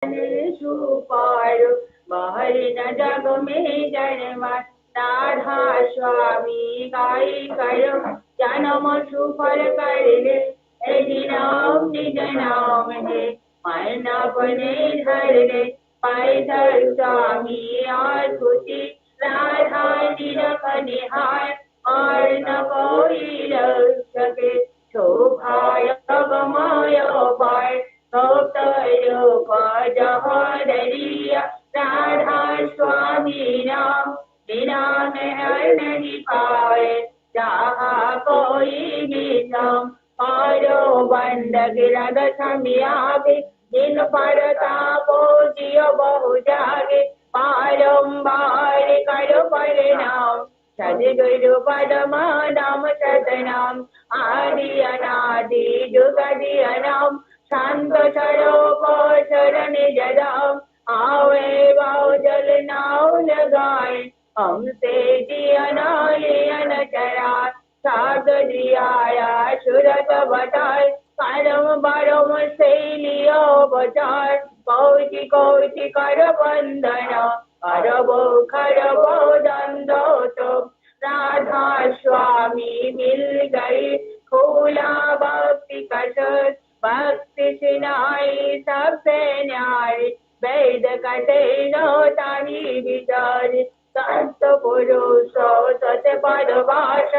Super बाहर न जग में जन्म राधा स्वामी गाई करो जन्म सुफल कर ले नाम निज नाम है मरना बने धर ले पैदल स्वामी और खुशी राधा निरख निहार और न कोई रख सके शोभाय गमय पार राधा स्वामी नाम बिना में हर नहीं पाए जहाँ कोई भी नाम पारो बंद गिरद समियागे जिन पड़ता को जियो बहु जागे बारंबार करो परिणाम सदगुरु पदमा नाम सतनाम आदि अनादि जुगदि अनाम शांत स्वरूप शरण जदाम आवे बाव जल नाव लगाए हमसे जियन चरा साग जियाया सुरत बताए परम परम से लियो बचार कौची कौची कर बंधन करबो करबो दंडो तो राधा स्वामी मिल गई खोला भक्ति कसर भक्ति सिनाई सबसे न्याय वेद कटे नो तानी विचार संत पुरुष सत पद भाष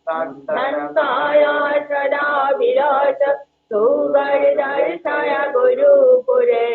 संताया सदा विराट सुगर दर्शया गुरुपुरे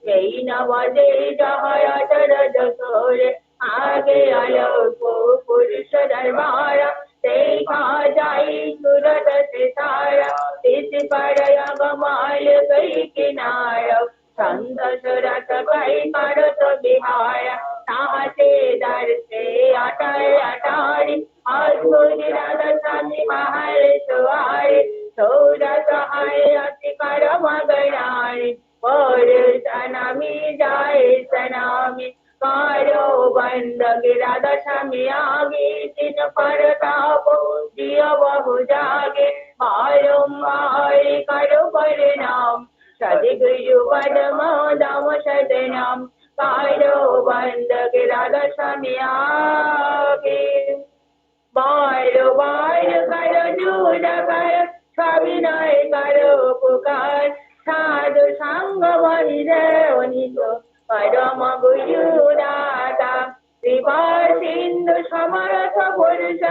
यही नवदे जहय शरद सोरे आगे आलोको पुरुष दरबार देखा जाई सूरत से सारा इस पर गमाल गई किनार संत सुरत गई करत बिहार ताहते दर से अटार अटारी अद्भुत राधसानी महल सुआरी सूरत है अति कर मगनारी और सनामी जाए सनामी कारो बंद गिरा दशमी आगे दिन पर तापो दिया बहु जागे बारंबार करो परिणाम सदगुरु पदमा दाम सदनाम कारो बंद गिरा दशमी आगे बार बार करो दूर कर सविनय करो पुकार साधु संग वही देवनितो परम गुरु दाता कृपा सिंधु समर्थ पुरुष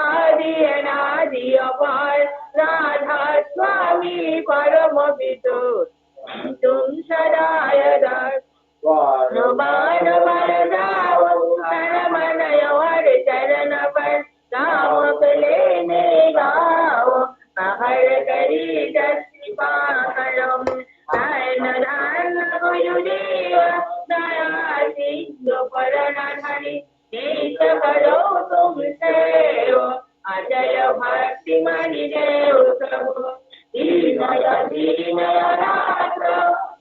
आदि अनादि अपार राधा स्वामी परम पितु तुम सदा यदा मान बर जाओ मन मन और चरण पर राम लेने गाओ हर करी कृपा करम नयन धान गुरुदेव दया सिंधु परनाधनि नीत करो तुम सेव अजय भक्ति मणि देव प्रभु दीन रात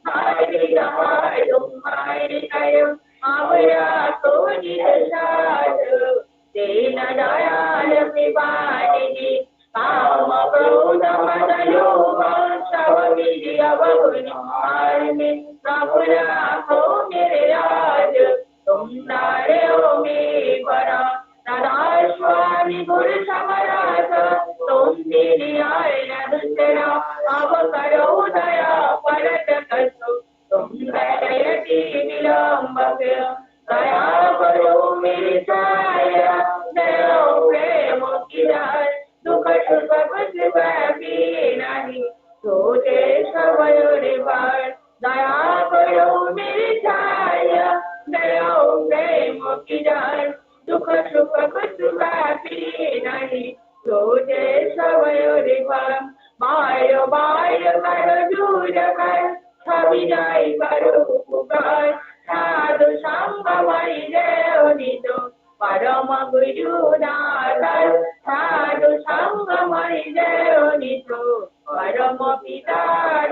हरि हरि तुम्हारी कयो अमरा को निरसाद दीन दयाल कृपानिधि काम क्रोध मद लोभ सब विजय बहु में प्रभु राखो मेरे राज तुम नारे हो में बड़ा राधा स्वामी गुरु समरास तुम दीनी आए न दूसरा अब करो दया परत कसो तुम दयती विलंब दया करो मेरी साया दया प्रेम की दार दुख सुख कुछ भी नहीं सोचे सबयोरे बार दया करो मेरी छाया दया प्रेम की दार दुख सुख कुछ भी नहीं सोचे सबयोरे बार बार बार कर दूर कर सभी जाई करो पुकार साधु संग मई देवनितो परम गुरु दाता साधु संग मई देवनितो परम पिता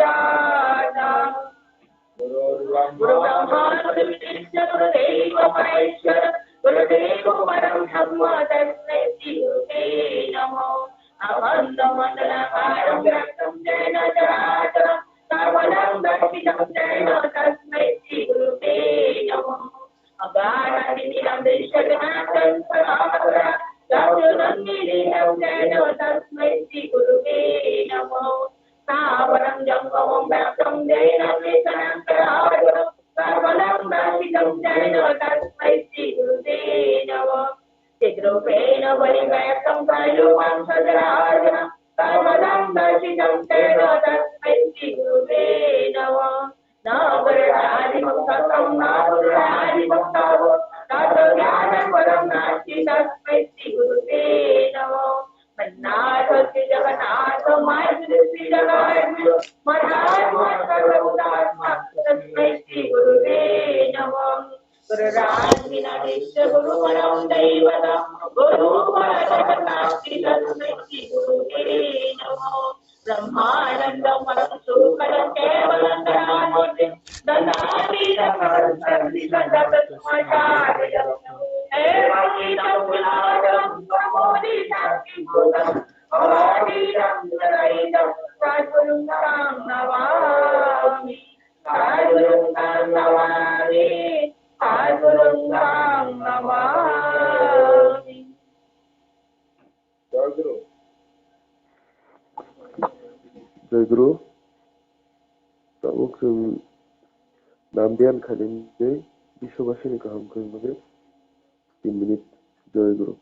दाता गुरु ब्रह्मा गुरु विष्णु गुरुदेव महेश्वर गुरुदेव परम ब्रह्म तस्मै श्री नमो अखंड मंडलाकारं व्याप्तं येन चराचरं सर्वं दर्शितं येन तस्मै Ganandiram Vishwanatham Saravara Chaturangiriyam Jano Tasmai Shri Guruve Namo Savaram Jamgavam Vyaptam Jainam Vishanam Saravara Sarvalam Vasitam Jano Tasmai Shri Guruve Namo Chidrupena Varivyaptam Kalupam Sajarajana Sarvalam Vasitam Jano Tasmai Shri Guruve Namo Nagarajimuktam Nagarajimuktam Tato Jnanam Param Nasti Tasmai Shri Guruve Namo Mannato Shri Jagannato Maitri Shri Jagannato Madhatma Sarvabhutatma Tasmai Shri Guruve Namo Guru Rajvina Nishya Guru Param Daivatam Guru Param Nasti Tasmai Shri Guruve Namo Brahmanandam Param Sukharam Kevalam Dhananodhim Dhanadidam Param Sarvishadatam Acharayam Evahitam Viladam Pramodidam Kibhudam Avadidam Sarayidam Sadgurum Tam Navami Sadgurum Tam Navami Sadgurum Tam Navami Jai Guru. Tamuk Namdian Khalin Jai. Bishwabashini Kaham Khalin Jai. 3 minutes. Jai Guru.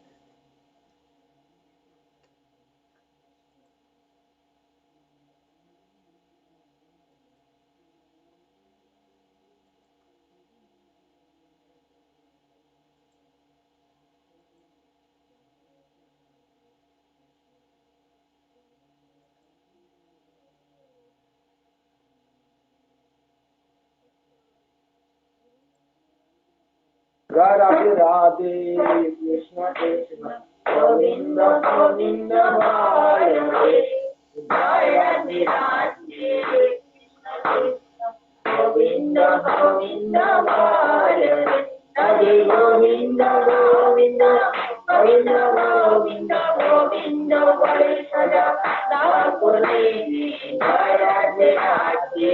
Radhe Radhe Krishna Krishna Govinda Govinda Hare Hare Radhe Radhe Krishna Krishna Govinda Govinda Hare Hare Radhe Govinda Govinda Govinda Govinda Govinda Hare Sada Dakureni Radhe Radhe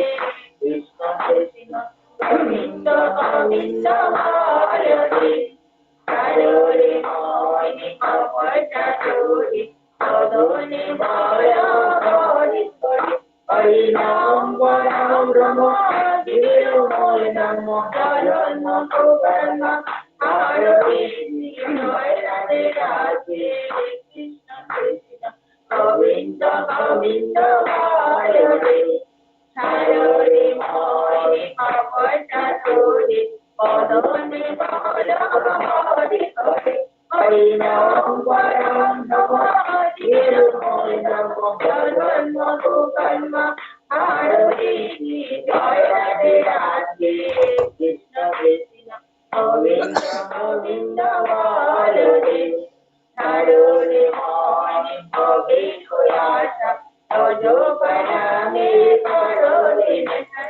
Krishna Krishna Govinda Govinda Hare Hare Hare Hare Hare Adone Maya Hare Hare Hare Nam Varam Rama Hare Namo Dharma Dharma Hare Radhe Radhe Krishna Krishna Govinda Govinda Hare Hare Hare Hare Hare Adone Maya Hare Hare Hare Nam Varam Rama Hare Namo Dharma Dharma Hare Radhe Radhe Krishna Krishna Govinda Govinda Hare Hare Hare Govinda Yasha Tajo Parame Karore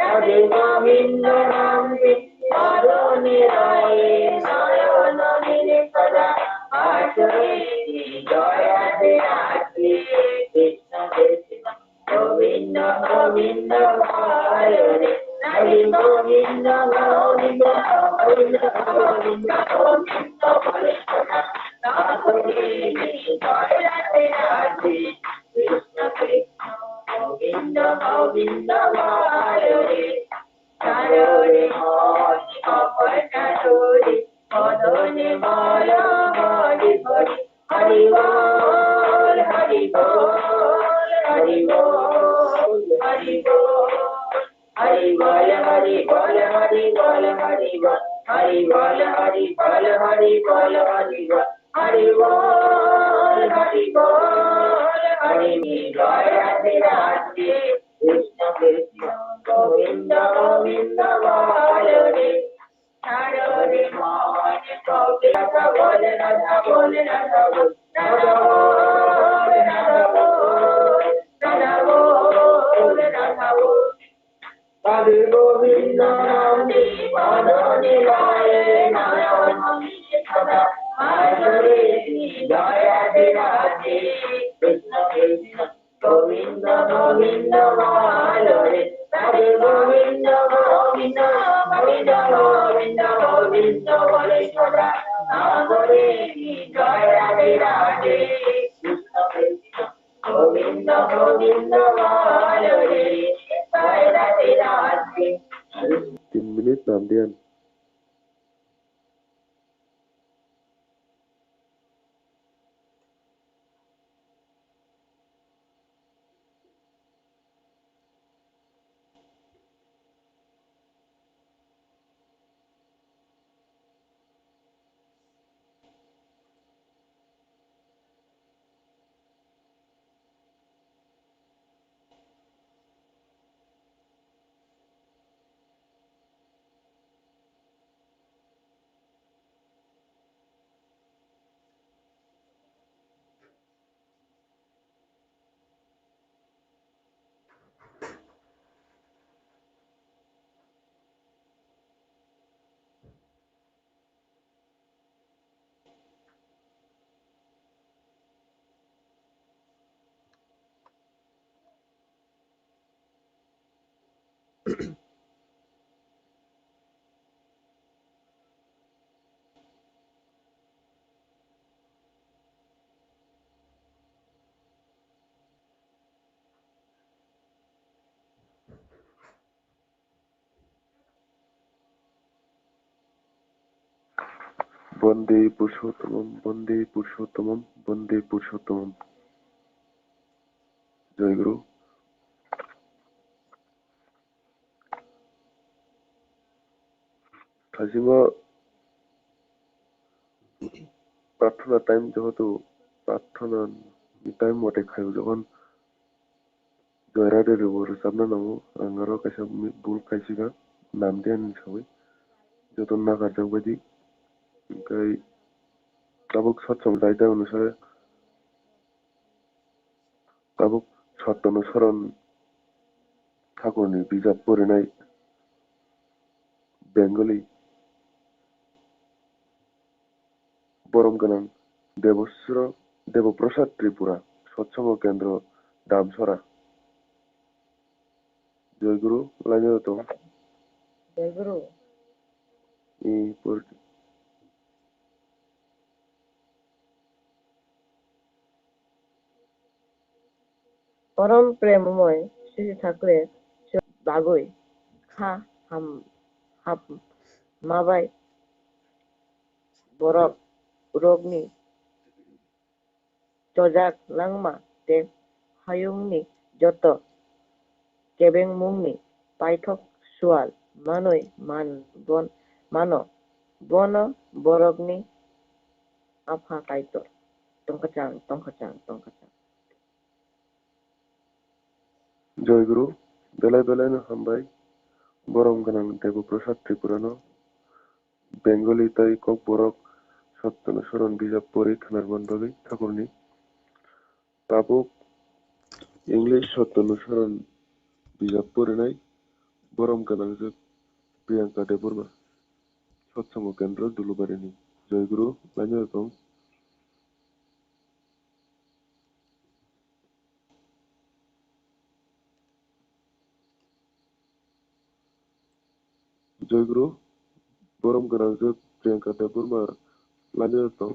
Radhe Govinda Ramde Adone Raye Nayana Nile Sada Ashore Jaya Radhe Radhe Krishna Krishna Govinda Govinda Hare Radhe Govinda Govinda Govinda Govinda Govinda Hare Radhe Jaya Radhe Radhe Krishna Krishna Govinda Govinda Hare Hare Hare Hare Adone Maya Hare Hare Hari Bol Hari Bol Hari Bol Hari Bol Hari Bol Hari Bol Hari Bol Hari Bol Hari Bol Hari Bol Hari Bol Hari Bol Hari Bol Hari Bol Hari Jaya Radhe Radhe Krishna Krishna Govinda Govinda Hare Hare Hare Hare Govinda Govinda Govinda Radha Bol Radha Bol Radha Bol Radha Bol Radha Bol Radhe Govinda Ramde Adone Raye Nayana Sada Hare Jaya Radhe Radhe Krishna Krishna Govinda Govinda Hare Hare Radhe Govinda Govinda Govinda Govinda Govinda বলে সদা নাম করে জয় রাধে রাধে গোবিন্দ গোবিন্দ বল রে জয় Radhe Radhe 3 minute নাম দিয়ান বন্দে পুরুষোত্তমম বন্দে পুরুষোত্তমম বন্দে পুরুষোত্তমম জয় গুরু কাজিমা প্রার্থনা time যেহেতু প্রার্থনা time মতে খাই যখন জয় রাধে রেবর সামনে নামো আঙ্গারও কাছে বুল খাইছিগা নাম দেন সবাই যত না কাজক বাদি ओमफ्राय काबुक सत्संग दायदा अनुसार काबुक सत्यानुसरण ठाकुरनि बिजाब फरायनाय बेंगली बरम गोनां देबप्रसाद त्रिपुरा सत्संग केंद्र दामचरा जय गुरु लाइनो दं जय गुरु परम प्रेममय श्री ठाकुरेर बागुई खा हाप माबाय बरफ रगनि चजाक लांमा देव हायुंनि जत केबें मुंनि पाइथक सुवाल मानय मानो बन बरफनि आफा काइतर टंकाचां जय गुरु बेलाय बेलायनो हामबाय बरम गोनां देबप्रसाद त्रिपुरानो बेंगली ताई कक बरक सत्यानुसरण बिजाब परि खोनारमोन बागै ठाकुरनि काबुक इंलिश सत्यानुसरण बिजाब फरायनाय बरम गोनां प्रियंका देबर्मा सत्संग केंद्र दुलुबारिनि जय गुरु लाइनो दं जय गुरु बरम गोनां प्रियंका देबर्मा लाइनो दं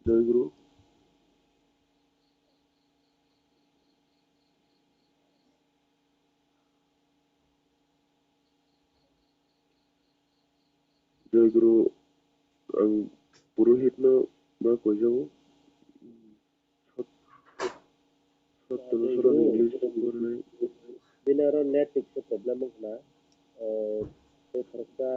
जय गुरु जय गुरु आं पुरोहितनो मा कइजागौ सत्यानुसरण इंग्लिश फरायनाय दिनारो नेट से प्रॉब्लम होना ते खर्चा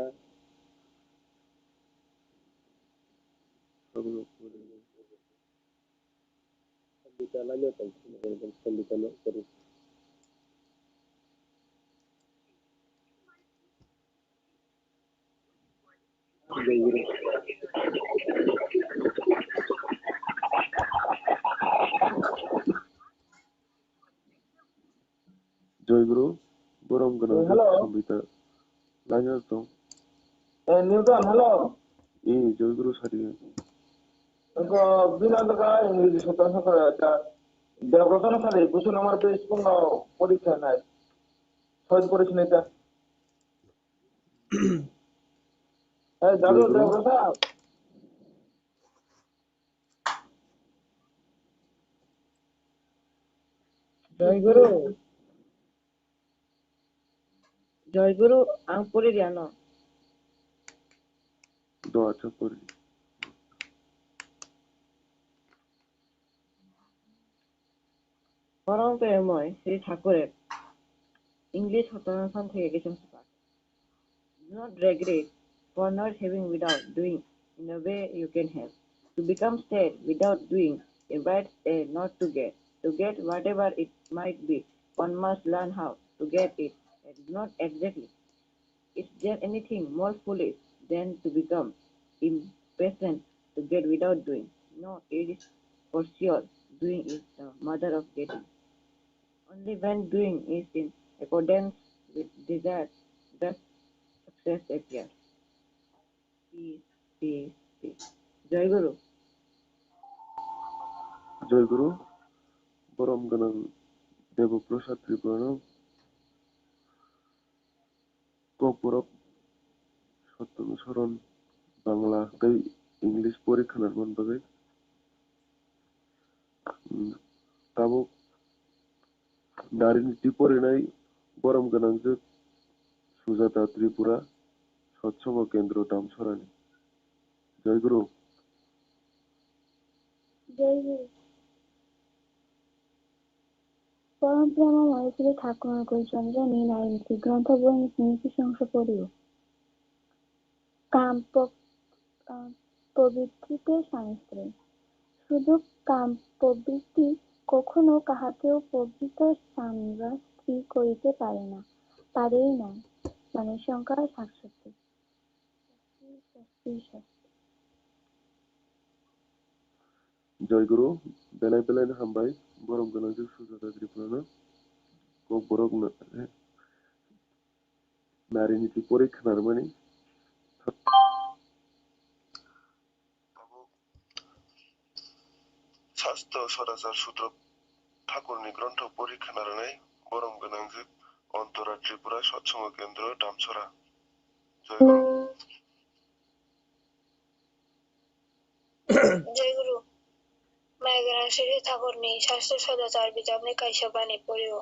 संबिताला में संबिताला करूँ जय गुरु बरम गोनां संबिता लाइनो दं न्यूटन हेलो জয়গুরু সারি বিনোদকা ইংরেজি শতাংশ করে একটা দেবপ্রসন্ন সারি কুসুন আমার তো স্কুল পরীক্ষা নাই সহজ পড়েছেন এটা দাদু জয়গুরু দেবপ্রসাদ জয়গুরু জয়গুরু আংপুরি জানো দোয়া করি পরম প্রেমময় শ্রী ঠাকুরের ইংলিশ শতাংশন থেকে কিছু পাঠ Do not regret for not having without doing in a way you can help. To become stead without doing invites a not to get. To get whatever it might be, one must learn how to get it. It is not exactly. Is there anything more foolish than to become impatient to get without doing? No, it is for sure. Doing is the mother of getting. Only when doing is in accordance with desire does success appear. Peace, peace, peace. Jai Guru. জয়গুরু পরম গণং দেবপ্রসাদ ত্রিপুরা কপরক সত্যানুসরণ বাংলা তাই English পরীক্ষা নারমন বাগে তাবক নারী নীতি পরিণাই বরম গণাংজক সুজাতা ত্রিপুরা সৎসঙ্গ কেন্দ্র দামছড়ানি জয়গুরু পরম প্রেমময় শ্রী ঠাকুর কৈচন্দ্র নীনায়ন্তী গ্রন্থ বই নীতি সংস পড়িও কাম প্রবৃত্তিতে শাস্ত্রে শুধু কাম প্রবৃত্তি কখনো কাহাকেও প্রবৃত স্ত্রী করিতে পারে না পারেই না মানে সংখ্যা ৬৭ জয়গুরু বেলায় বেলায় হামবাই বরম গণাংজক সুজাতা ত্রিপুরা কপরক নারী নীতি পরীক্ষা নারমানি স্বাস্থ্য সদাচার সূত্র ঠাকুরনি গ্রন্থ পরীক্ষা নারায়ণ বরম গণাংজক অন্তরা ত্রিপুরা সৎসঙ্গ কেন্দ্র দামছড়া জয়গুরু জয়গুরু মায়ের শ্রী ঠাকুরনি স্বাস্থ্য সদাচার বিজাবনে কাইসা বাণী পড়িও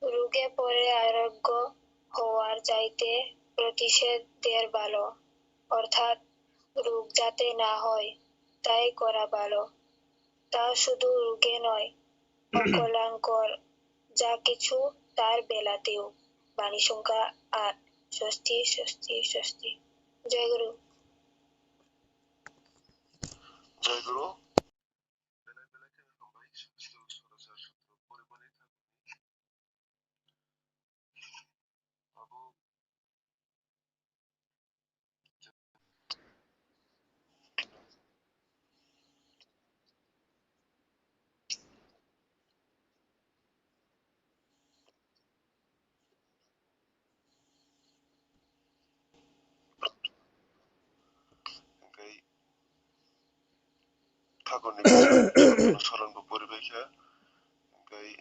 রোগে পড়ে আরোগ্য হওয়ার চাইতে প্রতিষেধ দেওয়ার ভালো অর্থাৎ রোগ যাতে না হয় তাই করা ভালো তা শুধু রোগে নয় অকলাঙ্কর যা কিছু তার বেলাতেও বাণী সংখ্যা ৮ ষষ্ঠী ষষ্ঠী ষষ্ঠী জয়গুরু জয়গুরু ঠাকুরনি অনুসরণ পরিবেশে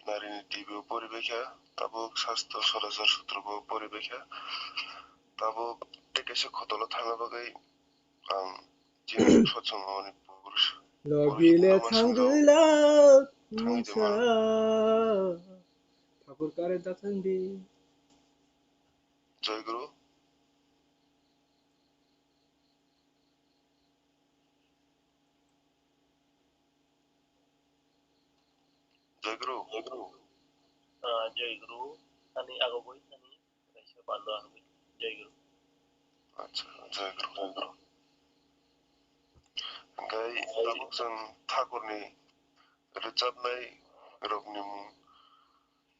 নারী নীতি পরিবেশে তাবক স্বাস্থ্য সদাচার সূত্র পরিবেশে তাবক টেকেছে খতল থাঙা বাগै आं जिन सत्संगनि पुरुष লগিলে থাঙ্গিলা মুছা ঠাকুর কারে দাথান্দি জয়গুরু জয়গুরু জয়গুরু আমি আগবই আমি রাইসা বান্দা হবি জয়গুরু আচ্ছা জয়গুরু জয়গুরু गाय ताबुक जों ठाकुरनि रोजाबनाय रगनि मुं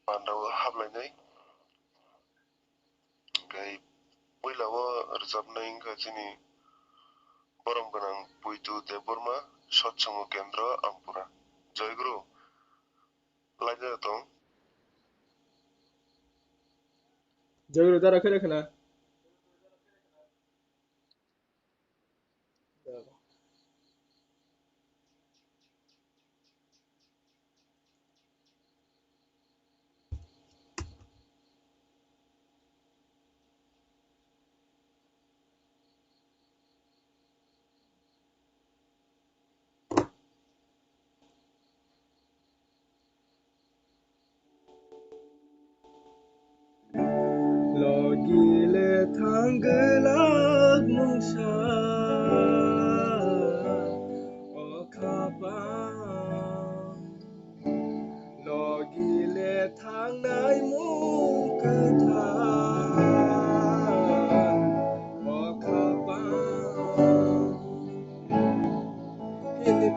बान्दाव हाबलायनाय गाय पहिलाव रोजाबनाय जोंनि बरम गोनां पुइतु देबबर्मा सत्संग केन्द्र आम्पुरा जयगुरु लाइजा दं জয়গুরু তারা খেলে খেলা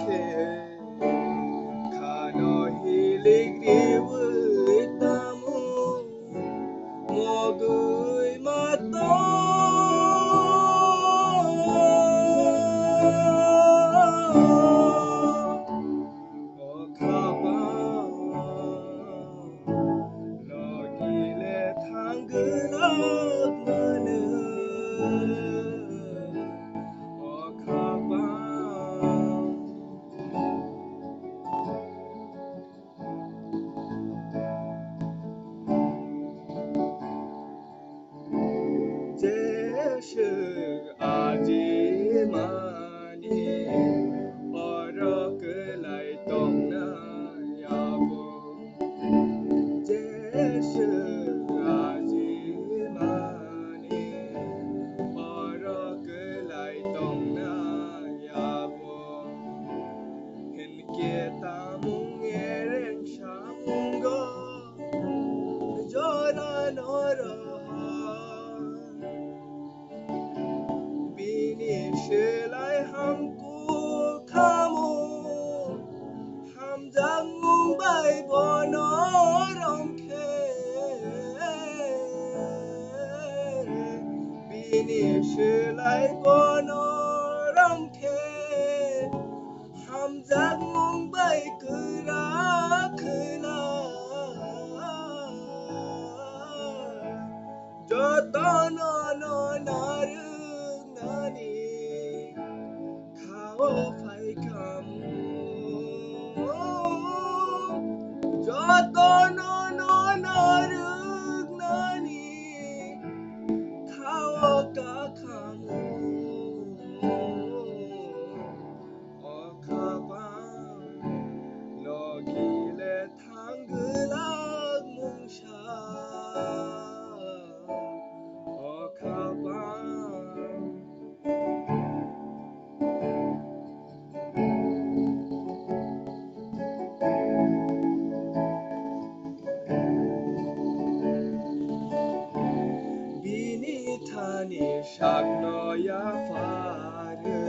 khe khano hilig riwui tamu mogui mato okaba logile thanggelak manu okaba Jeshu aji mani orakelai tongna yabo Jeshu aji mani orakelai tongna yabo Hinke tamung ereng shamungo Jora nora Bini shilai hamku kamu Ham jangung bai bonorom khe Bini shilai bonorom khe Ham jangung bai kera khela jotono no narung nani khao phai kamu jotono no narung nani khao ka kamu okaba logile thanggelak mungsha okaba bini thani shakno ya fare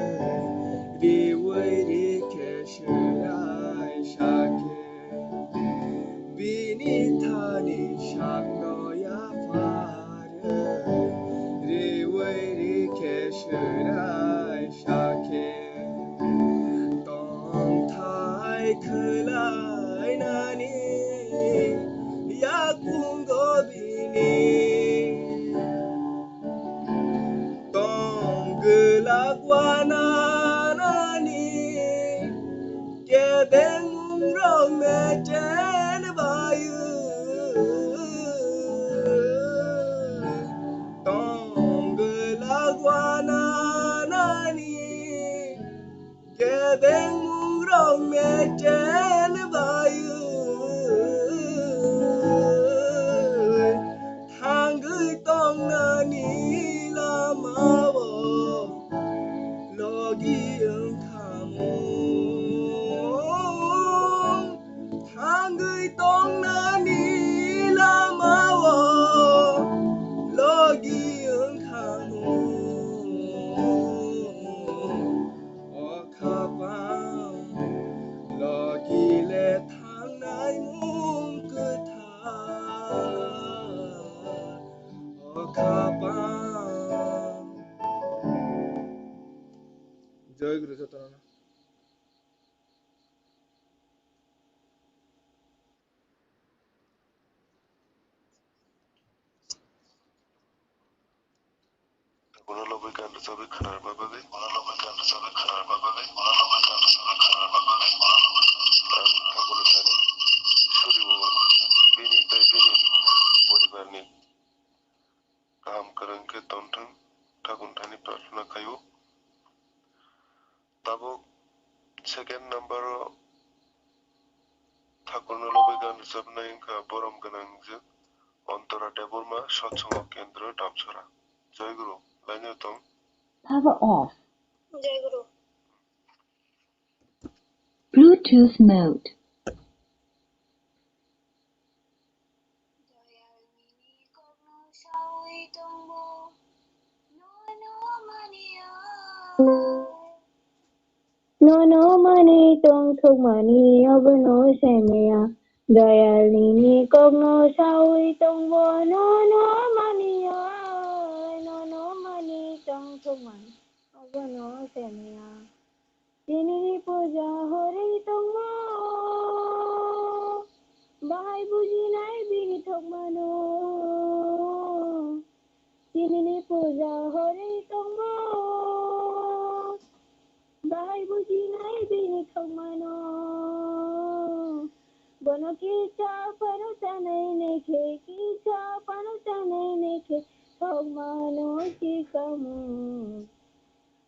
riwai rike shilai shake bini thani shakno ya fare riwai rike shilai shake tong thai khlai nani ya kungo bini tong gelak wana nani kedeng rong mejen bayu tong gelak wana nani kedeng rong mejen bayu hanggui tong nani lamawo logi ang kamu hanggui tong nani lamawo logi ang kamu okabang logi le thang nai mung kethat okabang Jai Guru Satana Kaham kerengke tonteng takuntani prathana kayu tabuk second number Thakurno lobigan sabnai ka borom ganangje Antara Debbarma Satsango Kendra Damcherra Jai Guru Lanyo Tong Power off. Jai Guru. Bluetooth mode. No, no, money. tông thúc mani abono semea dayal nini kogno sawi tông bo no mani no mani tông thúc mani abono semea tini puja hori tông mo bahai buji nai bini thúc mano tini puja hori tông mo bahai buji nai bini thúc mano bono kicha pano tanai nekhe kicha pano tanai nekhe thúc mano chikamu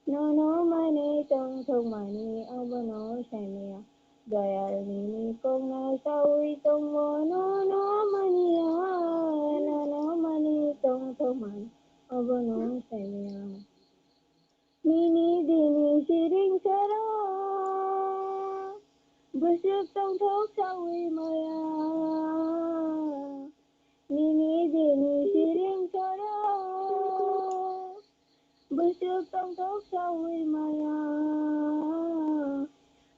no mani tông thúc mani abono semea dayal nini kogno sawi tông bo no mani no mani tông thúc mani abono semea nini dini siring sara busuk tông thúc sawi maya nini dini siring sara busuk tông thúc sawi maya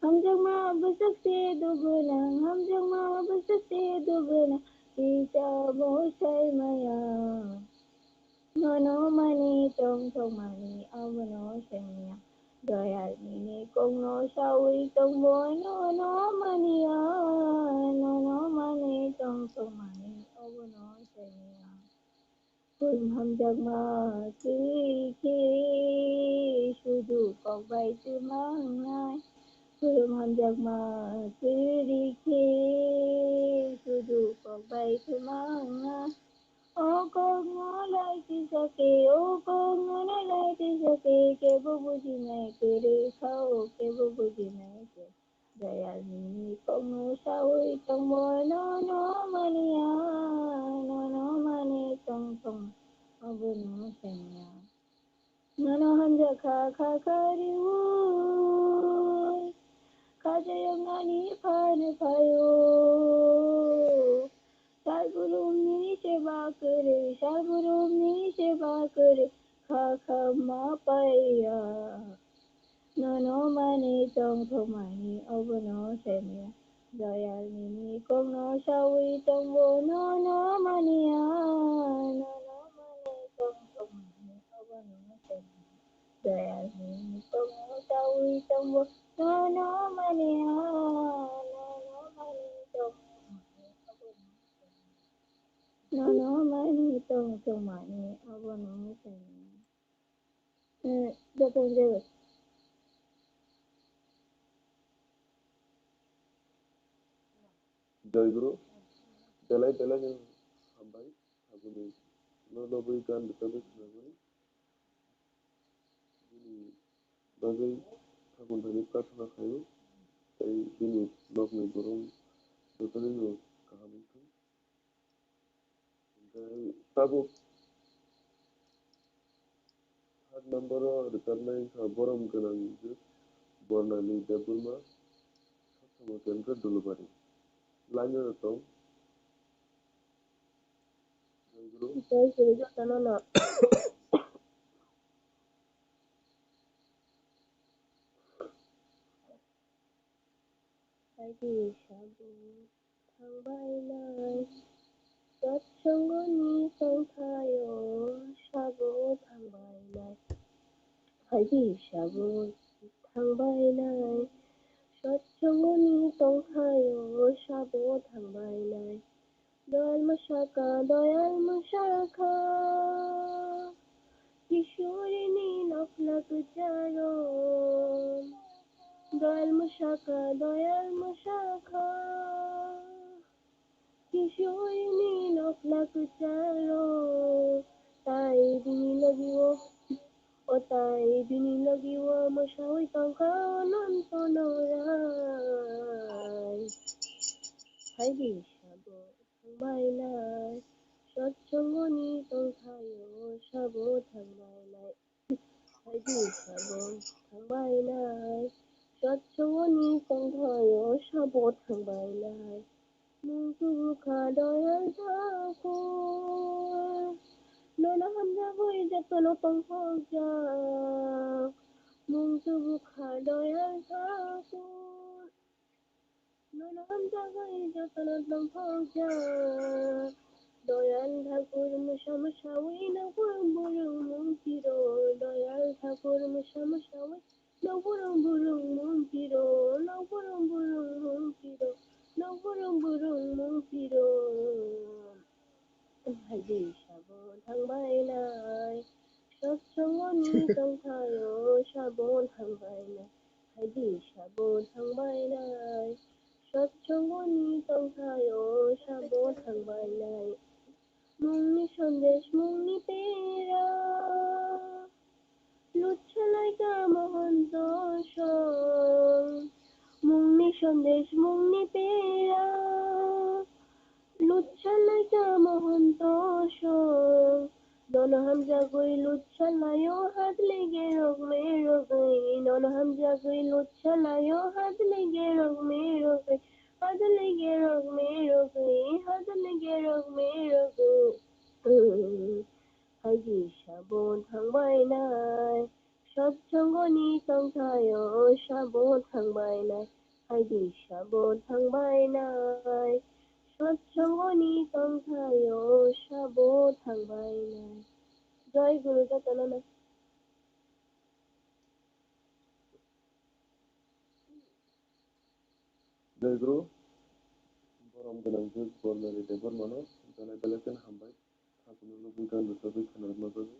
हम जग माँ बसक से दुगुना हम जग माँ बसक से दुगुना ईचा मोशाई मया no mani tông thúc mani abono semea dayal nini kogno sawi tông bo no mani no mani tông thúc mani abono semea हम जग माँ की शुदु कबाई तुमांगाई हम जग माँ की शुदु कबाई तुमांगाई ओ को ngolai ti sake o ko ngolai ti sake ke bubuji nai kere khao ke bubuji nai ke dayal nini kogno sawi tong bo no mani no mani tong abono semea no hanja kha riu kajayong nani phan phayo Salburumni seba kare kha ma paya no mani tong thúc mani abono semea dayal nini kogno sawi tong bo no mani no mani tong thúc mani abono semea dayal nini kogno sawi tong bo no mani no mani tong no mani tong thúc mani abono semea Dr. David Jayaguru, Dalai Hambai, Haguni, no Nobu Gan, the Tavis Naguni, Bagwi, Hagundani Prathana Khayu, they Bini, Logni Gurung, jotono Khamani, Sabu had number of returning Borom Ganang, Bornali Debbarma, Kendra Dalubari. Liner at all, jotono Haji Shabu Thambai Lai Satsango ni Sankhayo Shabu Thambai Lai Haji Shabu Thambai Lai Satsango ni Sankhayo Shabu Thambai Lai Doyal Mashaka Kishori ni Naklak Charon Doyal Mashaka Kishori ni Naklak Charon Tai bini lagiwo O tai bini lagiwo Mashawi tangka Nantonorai Haji Shabu Thambai Lai Satsango ni Sankhayo Shabu Thambai Lai Haji Shabu Thambai Lai Satsango ni Sankhayo Shabu Thambai Lai Mungsu Doyal Thakur Nona Hamza Hui Jotono Tonghoja Mungsu Doyal Thakur nono hamjagoi jotono lomphokja doyal thakur mushamushawi no burung burung mumpiro doyal thakur mushamushawi no burung burung mumpiro no burung burung mumpiro no burung burung mumpiro haji sabon thangbai nai Satsangoni tongthayo sabon thangbai nai haji sabon thangbai nai Satsangoni tongthayo sabon thangbai nai mungni sandesh mungni pera luchhalai ka mohanto song mungni sandesh mungni pera luchhalai ka mohanto song dono ham jagoi luchhalayo hat lege rog me rogai dono ham jagoi luchhalayo hat lege rog me rogai hat lege rog me rogai hat lege rog me rogai haji sabon thangbai nai satsangoni tongthayo sabon thangbai nai haji sabon thangbai nai satsangoni tongthayo sabon thangbai nai Joy Guru যতনা Jai Guru, Borom Ganangju, Bornari Debbarma, Dhalai District Hambai, Hapna Lubugan, the Shabit and Mazavi,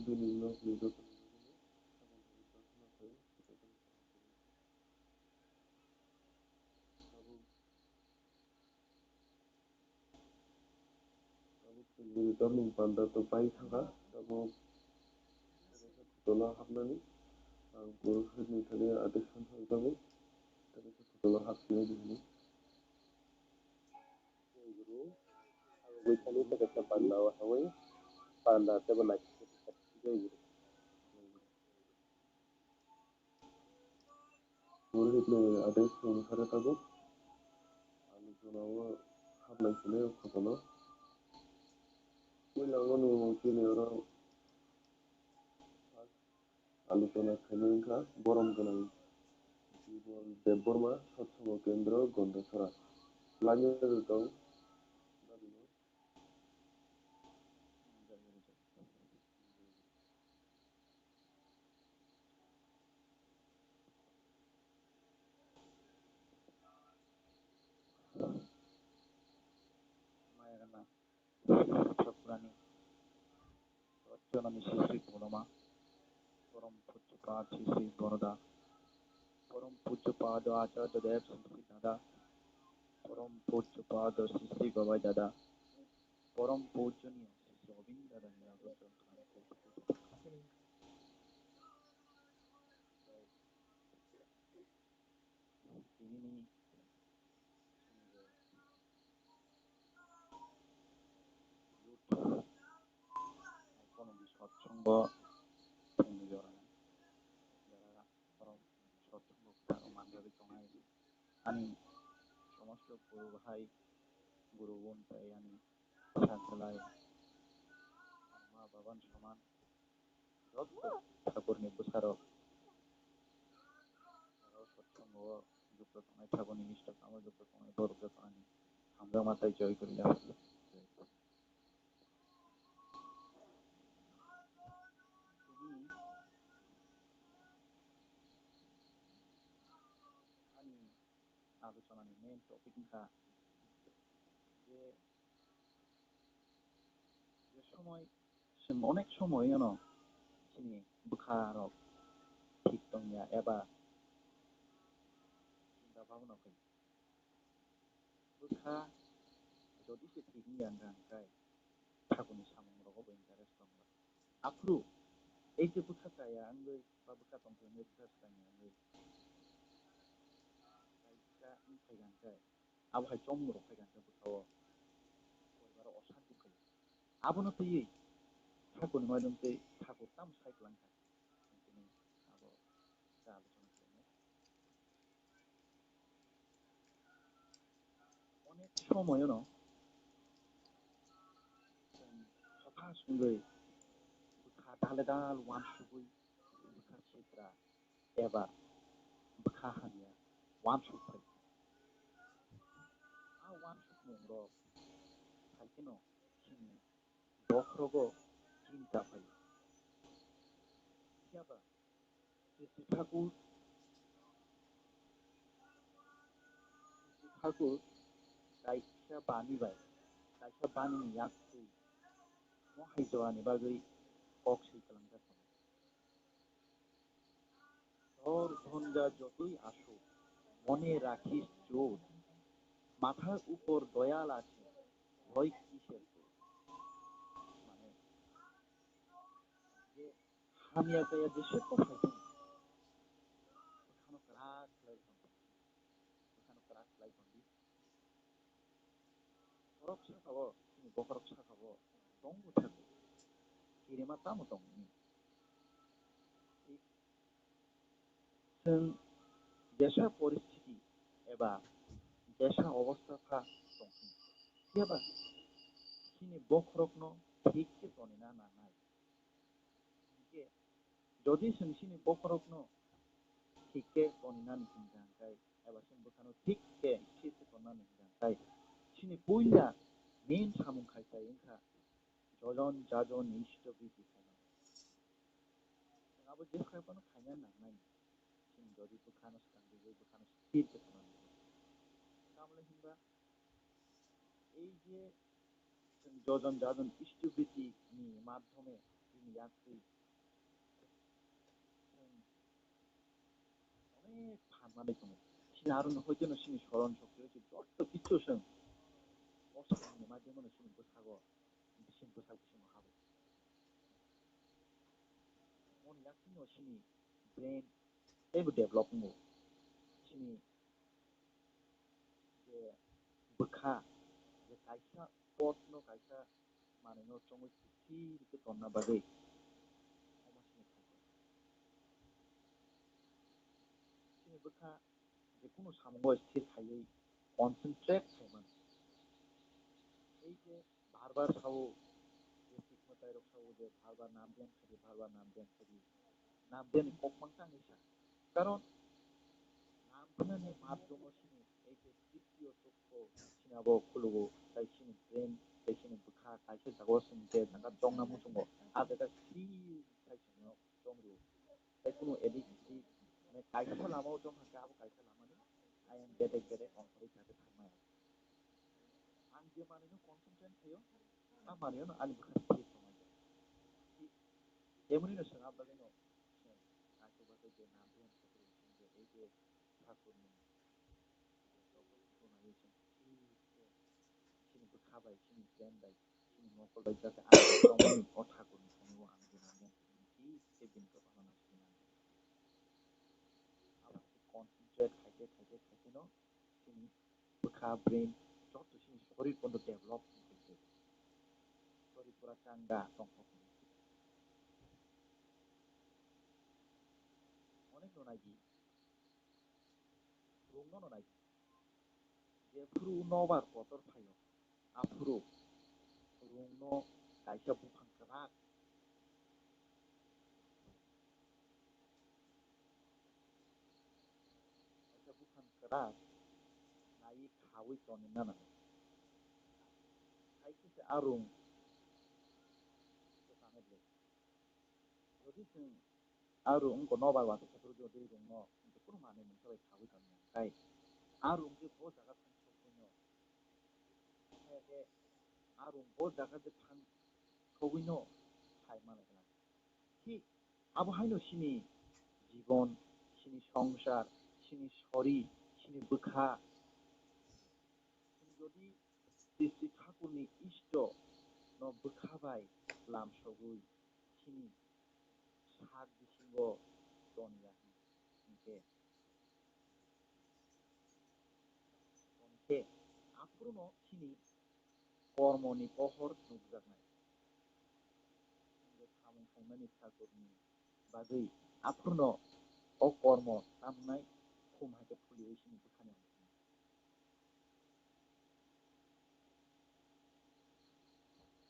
Dini no Sujata Tripura, Manikbhandar to Saytanusaran, Tola Hapnani, and PURUHIT Nitari addiction Hangkhor, Tola Hapna. Guru, we can look at the Panda away, Panda, Table like Guru. PURUHIT addiction Haratago, and Jonawa Hapna Chile, Kotono. We are one of the আলোচনা Kendra, Borom Debbarma, Satsango Kendra, Gondasara. Lanya Rutong, Mayagana, Chakurani, jotono Sisi Purnama, Param Pujapad Sisi Dondra, Param Pujapad Acharya Dev Sisi Dada, Param Pujapad Sisi Gavai Dada, Param Pujaniya Sisi Govind Dada ini ekonomi Satsango Pendujara যারা সৎসঙ্গ তারা মানভাবে জমায় আমি সমস্ত গুরু ভাই গুরু বোন তাই আমি সাংখেলায় মা বাবান সমান যত ঠাকুরনি বুসারক তারাও সৎসঙ্গ যুক্ত তোমায় ঠাকুর নিষ্ঠ কাম যুক্ত তোমায় গর্ব পানি আমরা মাথায় জয় করিলা আমি আলোচনার মেন টপিকটা যে যে সময় অনেক সময় sini bekharok hitungnya eba cinta bangun apa bekha jadi setinggi yang rangkai takuni samung rogo interest tongla afru এই যে bekha kaya anggai ba bekha tongkene bekha kaya anggai kaika ingkai rangkai abu hai chom rok kai rangkai bekhawo koibaro osanti kai abono tei takuni madum tei takur tam saiklanka ini abo ta aলোচনা করব অনেক সময় কথা শুনবে bekha daledal wan subui bekha citra eba bekha hanya wansuk pai a wansuk mungro paikeno sini bokrogo cinta pai siapa Sisi Thakur kaisa bani bai kaisa bani yaktu mo haijawani bagui kok sei kalangka তোর ধন্দা যতই আসুক মনে রাখিস চোর মাথার উপর দয়াল আছে ভয় কিসের তোর মানে যে হামিয়া পেয়ে দেশে তো ফাইতেন ওখানে ক্রাক লাই বন্দি বরফ সাখাবো তুমি বরফ সাখাবো দঙ্গ থাকো কিরেমা তামো দঙ্গনি जों जेसा परिस्थिति एबा जेसा अवस्था दं सियाबा सिनि बख्रकनो ठीकके तनिना नानाय के जदि जों सिनि बख्रकनो ठीकके तनिना निहिंजांखाय एबा जों बखानो ठीकके ठीकके तनिना निहिंजांखाय सिनि पुइला मेन सामुंखाय जायैंखा जजन जाजन इष्ट बिदि खायना जोंहाबो जेखायबानो खायना नांनाय যদি bukhano skandi যে bukhano স্থির করতে তাহলে হিংবা এই যে যজন যাজন ইষ্টবৃত্তি নি মাধ্যমে তিনি যাত্রী অনেক ফানমানে কোনো সিনি আরো হইতে না সিনি স্মরণ শক্তি হয়েছে যত কিছু সং অসাধারণ মাধ্যমে সিনি বসাগো সিনি বসাগ সিনি হাবো মন যাত্রী নো সিনি ব্রেন एबो डेभलप हो सिनि जे बखा जे कायसा पटनो कायसा मानेनो चंगो थि के तन्ना बागै समस्या थायो सिनि बखा जे कोनो सामगो स्थिर थायै कन्सेंट्रेट थायमान এই যে বারবার খাও যে ঠিকমতো রাখাও যে বারবার নাম দেন খালি নাম দেন কমমাংটা নিছা কারণ নামখানাनि माध्यमसिनि এই যে তৃতীয় চক্ষু সিনাবো খুলুগো তাই সিনি ব্রেন তাই সিনি বুখা কাইसे জাগো সিনতে নাকা জংনা মুসুंगो आदेगा सि साइसनो जंगो তাই কোনো এডিক্টি মানে কাইसा लामाव जं हाका आबो काइसा लामानि आइ एम गेदे अनहरै जादे थांनाय आं जे मानेनो कनसेंट्रेट थायो आ मानेनो आनि बुखा सि समाय एमनिनो सङा बागैनो आखो बागै जे नाम देन खबर सिनगे এই যে ঠাকুরনি सिनि बुखाबाय सिनि ब्रेनबाय सिनि मकलबाय जाते आं दंनि अ ठाकुरनि खामानियाव आं दिनानै ठीकसे बिनखौ बानाना सिनांगौ आबाद कनसेंट्रेट खायते न सिनि बुखा ब्रेन যত सिनि शरीर बन्द डेभलप होइছে शरीर पुरा चांगा दंखौ অনেক ননাগি রুম ননাগি যে ফ্রু নবার পতর ফাইও আফ্রু রুমনো কাইসা বুখাंकरा কাইসা बुखांकरा नाइ खावै तनिना ना काइसे आरुं जानायले যদি जों आरुं को नबार वातो खतर যদি রুম ন কিন্তু কোনো মানে মনসাবাই খাवै तनिना काइ आरुं जे बहुत জায়গা থাকছनो একে आरुं बहुत জায়গা যে থাক সবিনো খাই মানে না ঠিক আবহাইনো সিনি জীবন সিনি সংসার সিনি শরীর সিনি বুখা যদি শ্রী ঠাকুরনি ইষ্ট ন বুখাবাই লাম সগুই সিনি সাত বিসিঙ্গ দনিয়া নিকে আফ্রুনো সিনি কর্মনি পহর নুকজানাय সামুं खायमानि ঠাকুরনি बागै आफुर्नो अ कर्म नामनाय खुमहायते फुलियो सिनि बुखानि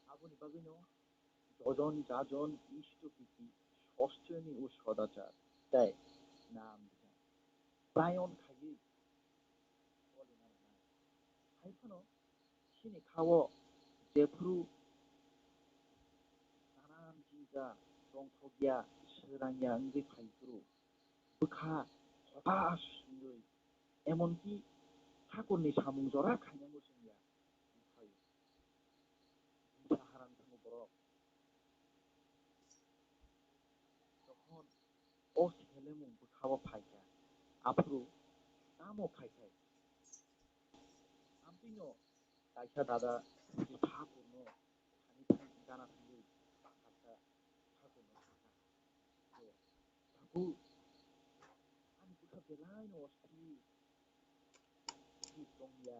आबुनि बागैनो যজন যাজন ইষ্ট প্রীতি ষষ্ঠনী ও সদাচার তাই নাম প্রায়ণ খাইয়ে sini kawo jefru nanan jinja dongthogya srangya ngri phaifru bukha hatash ngui emonki ঠাকুরনি সামুং জরা খাইनांगौ जोंनिया ओमफ्राय साहारां थांगौ बर' যখন ও ছেলেমু বুখাবো ফাইকা আফরু নামও ফাইকাই आमपिनो दाइसा दादा ठाकुरनो थानि गाना थांगौ हारसा ठाकुरनो थाखा जे ठाकुर आंनि बुखा बेलायनो अस्थि दंनिया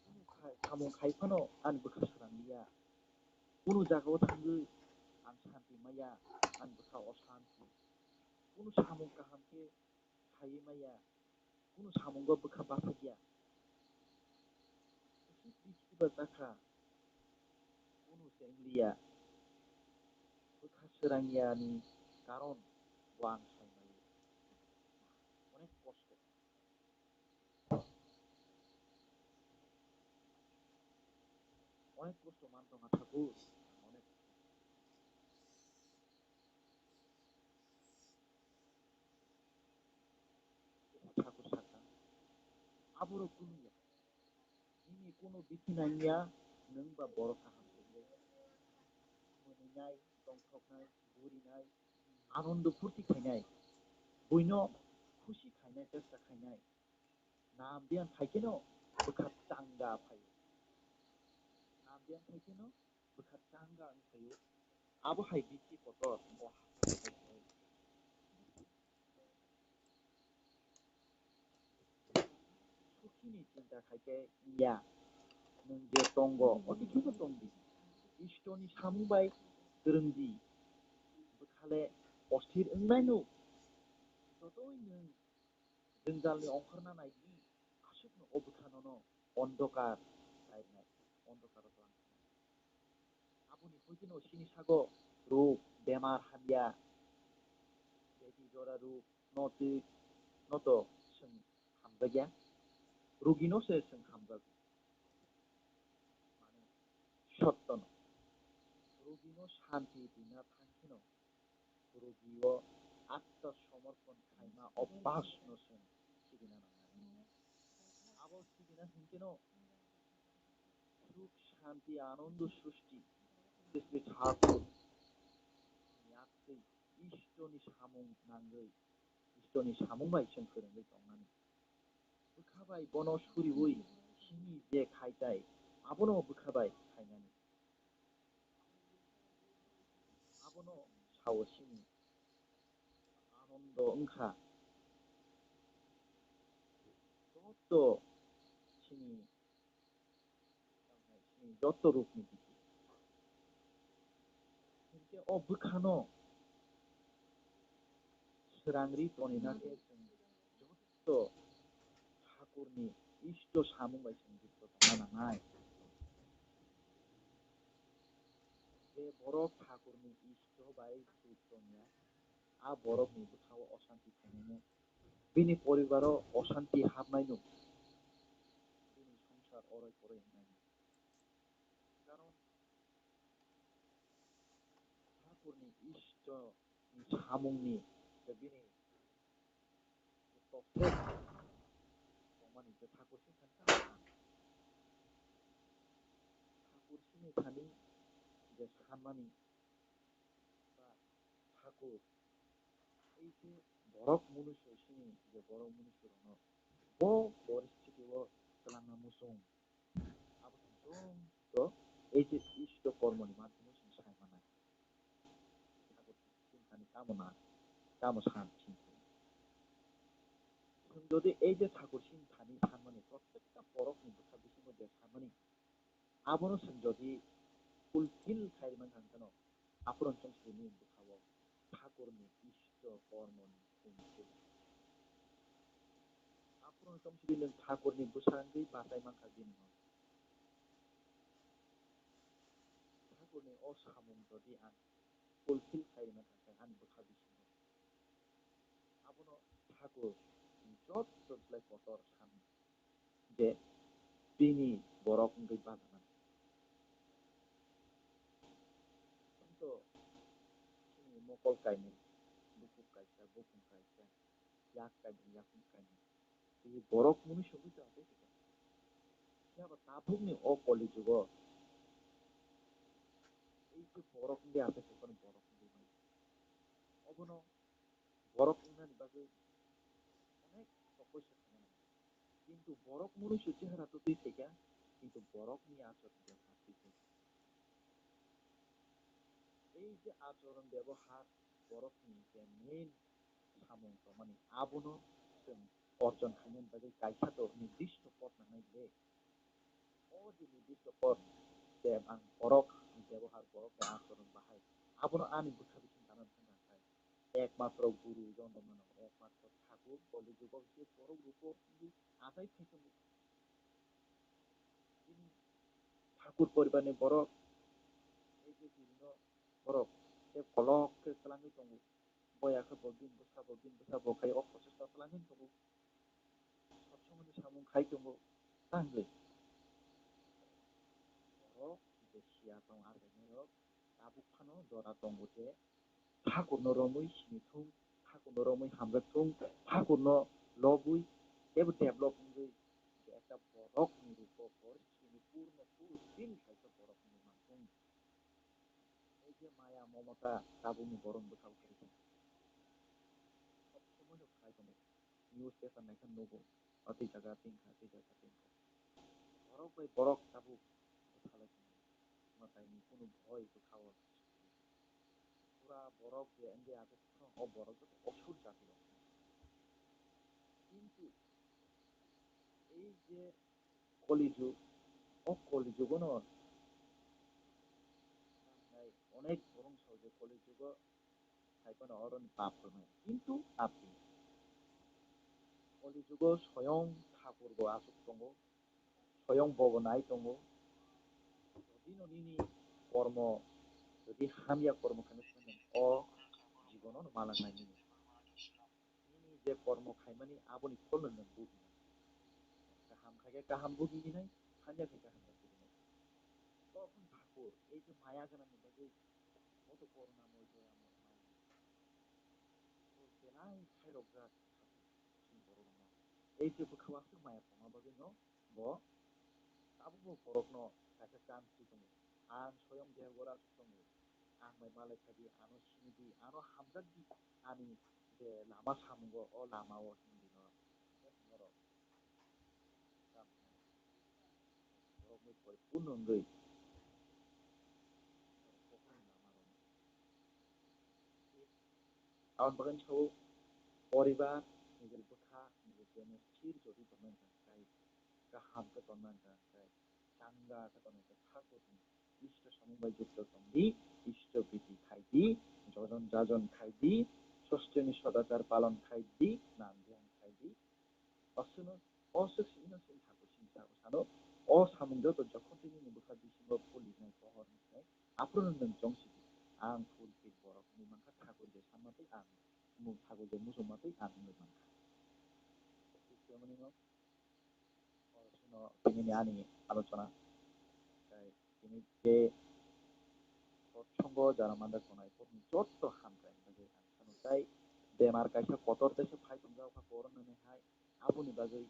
कुनु सामु खायफानो आंनि बुखा सोरांनिया कुनु जागायाव थांगौ आं सान्ति माया आंनि बुखा अशान्ति कुनु सामु गाहामके खायै माया कुनु सामुंगा बुखा बाफागिया Istiba zakha kuno senglia bekasrangia ni karon wang saimali অনেক কষ্ট মানতো না ঠাকুর অনেক ঠাকুর সাকা আবরো Kunia ini kuno bikinanya neng ba borok kaham sendiri meninai tongkoknai burinai आनन्द फुर्ति खाइनाय बयनो खुसि खाइनाय चेष्टा खाइनाय नाम बियान खाइकेनो बखा चांगा फायो नाम बियान खाइकेनो बखा चांगा फायो आबो हाय बिची पटर ओ हाय सुखिनि चिन्ता खाइके या नों जे दंग अतिथिबो दंदि इष्टनि सामुबाय गोरोंदि बखाले अस्थिर ओंनायनु जतोय नों जोंजालनि अंखारना नायदि आसुकनो अबखाननो अन्धकार गायनाय अन्धकार लांनाय आबुनि हयकिनो सिनि सागो रोग बेमार हाबिया बेदि जरा रोग नति नतो जों हामबागिया रोगिनो से जों हामबागो माने सत्तनो रोगिनो शान्ति दिना थांखिनो रोगियो आत्मसमर्पण खाइमा अभ्यासनो जों सिबिना नांगोन आबो सिबिना हिंकेनो सुख शान्ति आनंद सृष्टि जिससे ठाकुर यात्रै इष्टनि सामुं नांगै इष्टनि सामुं बाय जों फोरोंबाय दंनानै बोखाबाय बन सुरिवै सिनि जे खायदाय आबनो बोखाबाय खायनानै आबनो सावसिनि आनन्द ओंखा যত सिनि যত रूपनि बिदि हिंके अ बोखानो सोरांरि तनिनाके जों যত ठाकुरनि इष्ट सामुं बाय जों बिदि दंनानाय बे बरफ ठाकुरनि इष्ट बाय चैतन्या आ बरफनि बोखाव अशान्ति थानायनो बिनि परिबाराव अशान्ति हाबनायनो बिनि संसार अराय अराय होनायनो कारण ठाकुरनि इष्ट सामुंनि बिनि तथ्य माने ठाकुरसिम ठाकुरसिम थानि जे खामानि बा ठाकुर এই যে বরফ মনুষ্যसिनि যে বরফ মনুষ্যরनो ब परिस्थितियाव तेलांगा मुसुं आबुजों तो এই যে इष्ट कर्मनि माध्यमै जों सायमानाय ठाकुर चिन्तानि कामना काम शान्ति जों যদি এই যে ঠাকুর চিন্তাनि सानमानि प्रत्येकटा बरफनि बोखा बिसिम जे सानमानि आबनो जों যদি ফুলফিল খাইমান हांखनो आपुरन संस्कृतनि बोखावो ठाकुरनि इष्ट कर्मनि फुंखिल आपुरन संस्कृतनि ठाकुरनि बोसांगै बाथायमांखा दिनो ठाकुरनि असामुं जदि आं फुलफिल खाइमान हांखो आं बोखा बिसिम आबनो ठाकुर जत जज्लाय पटर सान जे बिनि borok ngei bajanan. কিন্তু sini mokol kaini, bukuk kaisa, yak kaini, yakun kaini. Ini borok manusia itu apa sih? Siapa tabung nih? Oh poli juga. Itu borok ini apa sih? Kan borok ini. Oh bono borok ini dibagai অনেক তপস্যা থাকে না, কিন্তু বরফ মনুষ্য চেহারা তো তুই থেকে কিন্তু বরফ নিয়ে আচরণ ব্যবহার দিতে এই যে আচরণ ব্যবহার বরফ নিয়ে যে মেন সামন্ত মানে আবনো অর্জন খাইনেন বাজে কাইসা তো নির্দিষ্ট পথ না নাইলে ও যে নির্দিষ্ট পথ যে বরফ ব্যবহার বরফে আচরণ বাহায় আবনো আনি বুঝা বিছিন জানান থাকায় একমাত্র গুরু জন্মমানব একমাত্র ঠাকুর বলি যুবক যে বড় রূপ আদায় থেকে তিনি ঠাকুর পরিবারে বড় এই যে বিভিন্ন বড় সে ফলকে চালাঙ্গি দङ বয়াকে বদিন বসা বখাই অপ্রচেষ্টা চালাঙ্গি দङ সৎসঙ্গनि সামুं খাই দङ তাহলে বড় যে সিয়া দं আরগাইनायाव दाबुखानो दरा दङ যে ঠাকুরनो রমৈ সিনিথুं ঠাকুরनो রমৈ হামগাथुं ঠাকুরनो লবুই এব ডেভেলপ হই যে একটা বড়ক নিরূপক পরিস্থিতি পূর্ণ দিন খাইতে বড়ক নির্মাণ এই যে মায়া মমতা কাবুনি গরম বোঝাও করেছে সবসময় খাই দङ নিউজ পেপার নাইখান নবো অতি জায়গা তিনখা বড়ক ওই বড়ক কাবু খালাইছে মাথায় কোনো ভয় তো খাওয়া পুরা বরফ যে এন্ডে আছে ও বরফ তো অসুর জাতীয় কিন্তু এই যে কলিযুগ ও কলিযুগনো অনেক বরং সহজে কলিযুগ খাইপানো অরণ পাপ নয় কিন্তু আপনি কলিযুগ স্বয়ং ঠাকুরবো আসুক দङ স্বয়ং ভগনাই দङ যদি ননিনি কর্ম যদি হামিয়া কর্ম খাইমানি অ জীবন মালাंनाय ini যে কর্ম খাইমানি আবনি ফল নন বুগিনাय গাহাম খাইকে গাহাম বুগিনাय হামিয়া খাইকে হামিয়া বুগিনাय তখন ঠাকুর এই যে মায়া জানানি বাজে কত করুণাময় দয়াময় মায়া তো বেলাই খাইরগা ঠাকুর বড় এই যে খাওয়াছে মায়া কমা বাজে ন ব তাবো বরকনো কাছে কান্তি দङ आं स्वयं देवगरा दङ आं मालाय खादि आनो सिनिदि आनो हामजादि आनि जे लामा सामुगो अ लामाव हिंदिनो बरो बरो মই পরিপূর্ণ গই কখন লামার আউন বাগান ছৌ পরিবার নিজের কথা নিজের জন্য স্থির যদি দমেন থাকায় গাহাম কে দমেন থাকায় চাঙ্গা কে দমেন ঠাকুর ইষ্ট সমবায় যুক্ত সন্ধি ইষ্ট প্রীতি খাইদি যজন যাজন খাইদি ষষ্ঠী সদাচার পালন খাইদি নাম ধ্যান খাইদি অসুন অসুসিনো সিন ঠাকুর সিংসা সানো অসামুদ্র তো যখন তিনি নিবুখা বিসিব পলিনায় পহর নিছাই আপ্রনন্দন জংসিদি आं फुलफिल बरफ निमांखा ठाकुर जे सामातै आं मु ठाकुर जे मुसुमातै आं निमांखा তেমনি পড়াশোনা তিনি আনি আলোচনা তাই তিনি যে সৎসঙ্গ যারা মানদা কোনায় পড়ুন যত হামকায় বাজে আনসানো তাই বেমার কাইসা কতর দেশে ফাই তোমরা ওখা করোনা নেহাই আবুনি বাজৈ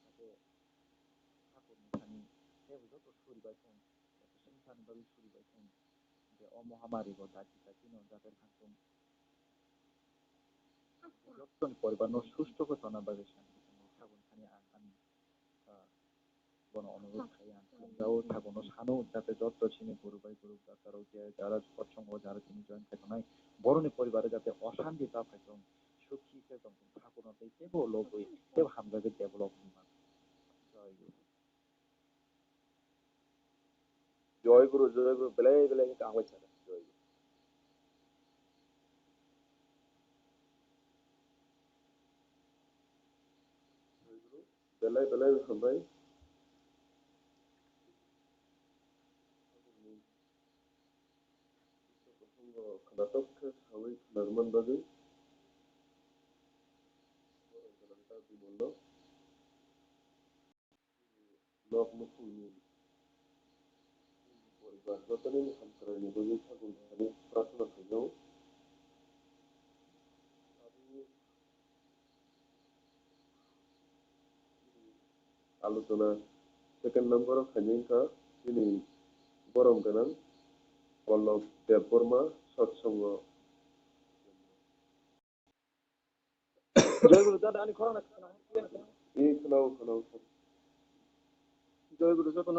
যাতে ঠাকুর নিখানি সে যত সুরিবাই থং সংসার বাজৈ সুরিবাই থং যে অমহামারী গো দাকি দাকিনো যাদের হাতুম যতন পরিবার সুস্থ ঘটনা বাজে শান্তি ঠাকুর খানি আমি বন অনুরোধ খাই যাও ঠাকুর সানো যাতে যত চিনি গুরুবাই গুরু তারাও যে যারা সৎসঙ্গ যারা তিনি জয়েন খাইতো বরণী পরিবারে যাতে অশান্তি তা খাইতো সুখী একদম ঠাকুর দেব লোকই দেব হামজাকে ডেভেলপ নিমান জয় গুরু বেলাই বেলাই কাগজ ছাড়া জয় গুরু বেলাই বেলাই সবাই প্রসঙ্গ নাটক সবাই নর্মাল বাজে বিমূল্য nok musuni poribar jotono ni hamkarani bagi thakun thani prathana khainau आलोचना सेकेंड नंबर खाइनाय का दिनै गरम गोनां पल्लव देबबर्मा सत्संग जय गुरु दादा अनि खरना ए खोनाव जय गुरु जतन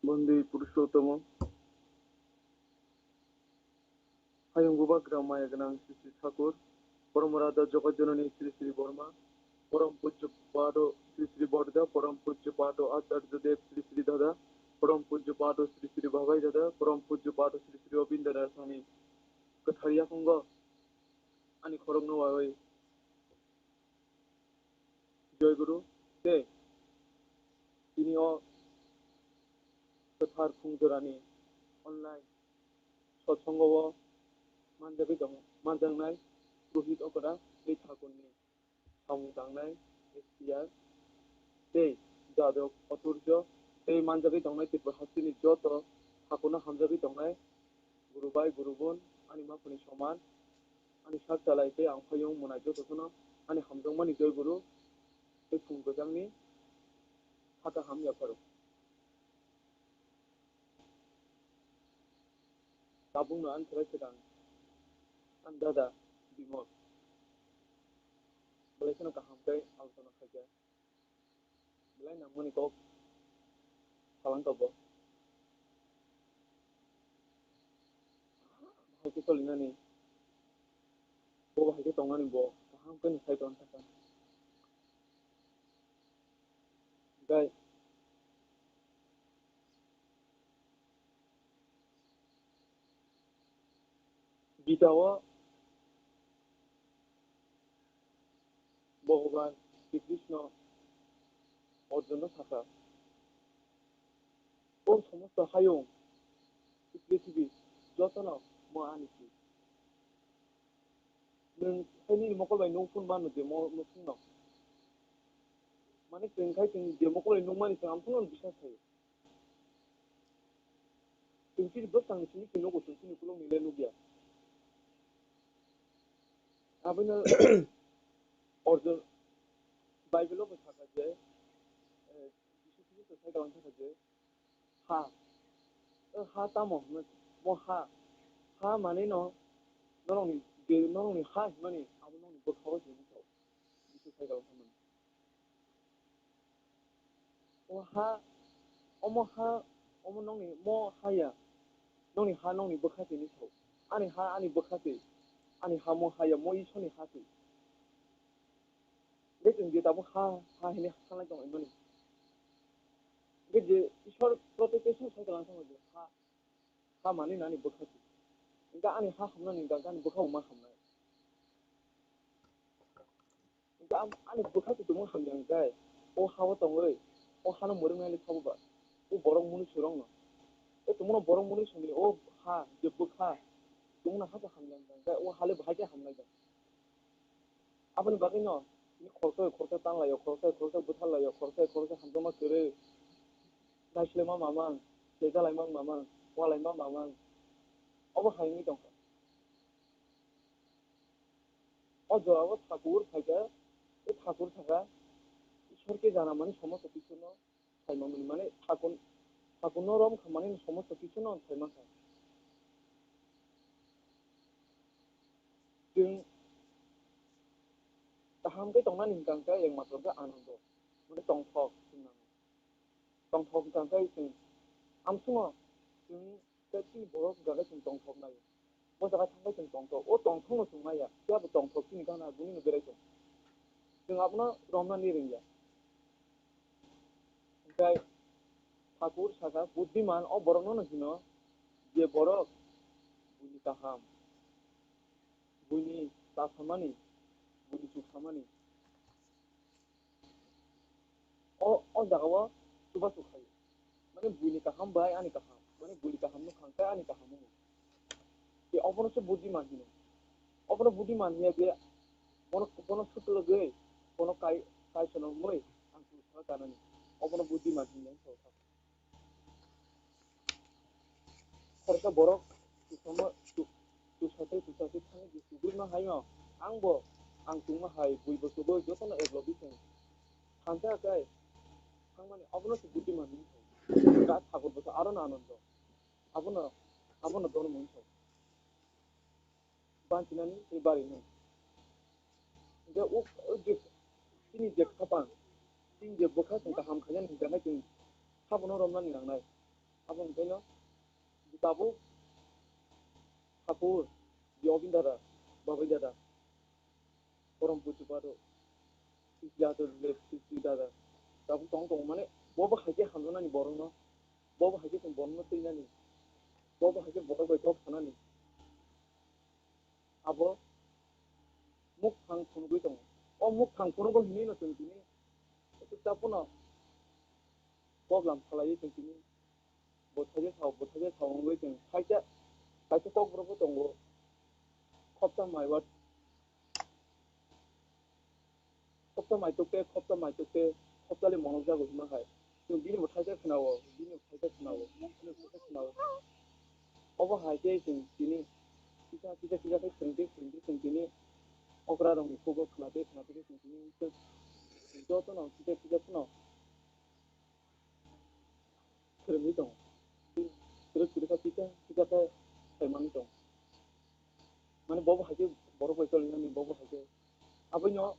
बंदे पुरुषोत्तम हायंगुबा ग्रामाय गोनां श्री श्री ठाकुर परमराधा जगतजननी श्री श्री बर्मा परम पूज्य पाद श्री श्री बरदा परम पूज्य पाद आचार्य देव श्री श्री दादा परम पूज्य पाद श्री श्री भाबाई दादा परम पूज्य पाद श्री श्री अबिंद दादा स्वामी कथारिया कुंग अनि खरंग नवाय जय गुरु दे दिनै गोथार फुंजोरानि अनलाइन सत्संगआव मानजाबाय दं मानजांनाय पुरुहित अकरा बे ठाकुरनि सामु दांनाय एसियार बे जादव अतुर्य बे मानजाबाय दंनाय देबहासिनि जत ठाकुरनो हामजाबाय दंनाय गुरुबाय गुरुबन अनि माफोरनि समान अनि सात जालाय बे आंफायं मोनाय जतखौनो अनि हामदोंमोन जय गुरु बे फुं गोजांनि हाथा हामयाफोर दा बुंनो आन्थाराय सिगां आं दादा बिमल बेलायखौनो गाहामखाय आलोचना खायजा बेलाय नामनिखौ खालामथावबो बाहायखौ सोलिनानै बाहायखौ दंनानै गाहामखौ नुथाय दं थाखाय ओमफ्राय बिदावा भगवान श्री कृष्ण अर्जुन थाखा ओ समस्त हायं पृथ्वी जतन मानिसि नोंखायनि मकलबाय नों फुन मानो दे मफुनाव माने जोंखाय जों देमकलबाय नों मानिसि आं फुनाव बिसास थायो जोंखि बसां सिनि किनो गसुं सिनि कुलो मिले नुगिया आबनो अर्जुन बाइबेलाव थाखा जे जिसु ख्रिस्ट साइडाव थाखा जे हा तामो म हा माने न नोंनि हा माने आबो नोंनि बोखाव जोंखौ जिसु साइडाव थामोन अम नोंनि म हाया नोंनि हा नोंनि बोखासेनि साव आनि हा आनि बोखासे आनि हा म हाया म इसोरनि हासे बे जों जे दाबो हा हेने हालाय दं माने बे जे इसोर प्रटेक्टेसन साइडाव थांनो हा माने नानि बोखासे दा आनि हा खामनानै दा गानि बोखाव मा खामनाय दा आनि बोखासे दङ खामदों गाय ओ हावा दङै ओ हानो मोरोंनाय थाबोबा ओ बरं मुनि सुरंनो ए तुमनो बरं मुनि सुनि ओ हा जे बोखा तुमनो हा खामदों गाय ओ हाले बाहाय खामनाय दं आबोनि बागै न खरसा तांलायो खरसा बुथारलायो खरसा हामदोंमा सोरो गाइसलाय मा मामा जेजालाय मा मामा वालाय मा मामा अब हायनि दं अजराबो ठाकुर फाइदा ए ठाकुर थागा ईश्वर के जाना माने समस्त किछु न थाइमामनि माने ठाकुर न रम खामानि समस्त किछु न थाइमाखा जों गाहामखै दंना निंगांखै yang matlabnya आनंद माने तंथक तंथक गांखै जों आमसुङो जों गासै बर' गागा जों तंथक नायो मोजाङै थांबाय जों तंथक ओ तंथकनो संनाया सियाबो तंथक जोंनि गाना बुनि बेरायदों जों आबनो रमनानि रोंया ओमफ्राय ठाकुर सागा बुद्धिमान ओ बर'नो नोंसिनो जे बर' बुनि गाहाम बुनि दाखामानि बुनि सुखामानि ओ जागावा सुबा सुखायो माने बुनि गाहाम बाय आनि गाहाम माने बुनि गाहामनो खांखाय आनि गाहाम बे अबनोसो बुद्धिमान हिनो अबनो बुद्धिमान हिया जे बनो सुतलगै बनो kaisano moi ang susah kanan obono budi makin yang so korka borok susama susate thane di subui ma hayo angbo ang tungma hai bui bosubo jotono eblobi sen khanta kai khangmani obono su budi makin ka thakor bosa arona anando abono dono mon so bantinani ibari ne de o je sini je kapan sini je boka sengka ham khajan hingga kin sabono romnan nangnai abon beno ditabu Hapur Yobindara Babidara Forum Puchupado Sujata Tripura tabu tong mane boba hake handona ni borono boba hake tong bonno tinani boba hake boba top hanani abo muk thang phunugui tong o muk thang phunugo hini no tini itu tapuna problem phalai tini bothaje thau ngoi teng khaita kok brobo tongo khopta maiwat khopta maitoke khoptale monogja go hima hai tu bini bothaje khnawo obo haite tini kita kai sengtini okra rong ikogo khnate tini jotono kita puno kremi tong terus kita kai khaimani tong mane bobo haite boro boitol ni bobo haite abonyo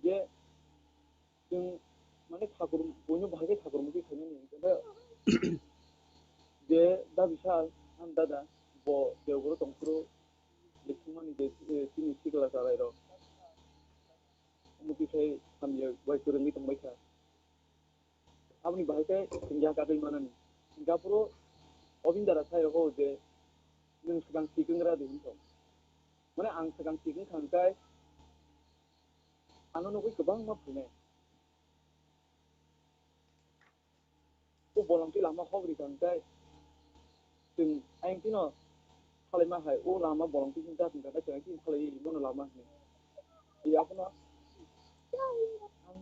je जों माने ठाकुर बयनो बाहाय ठाकुर मुखि खायनो ओमफ्राय जे दा बिसाल आं दादा ब देवगुरु दंफुरु लेखुमानि जे तिनि सिगला जालायरो मुखि खाय सामजे बाय फोरोंनि दंबायखा आबनि बाहायखाय सिंगा गादै मानानि सिंगापुरो अबिन्दारा सायरो जे नों सिगां सिगंग्रा दिहुनथ माने आं सिगां सिगं खांखाय आंनो नगै गोबां मा फैनाय volunteer lama khobri kantai tin aingtino khalai ma hai o lama volunteer sin ta tin ka ta tin khalai mono lama ni ya apna ang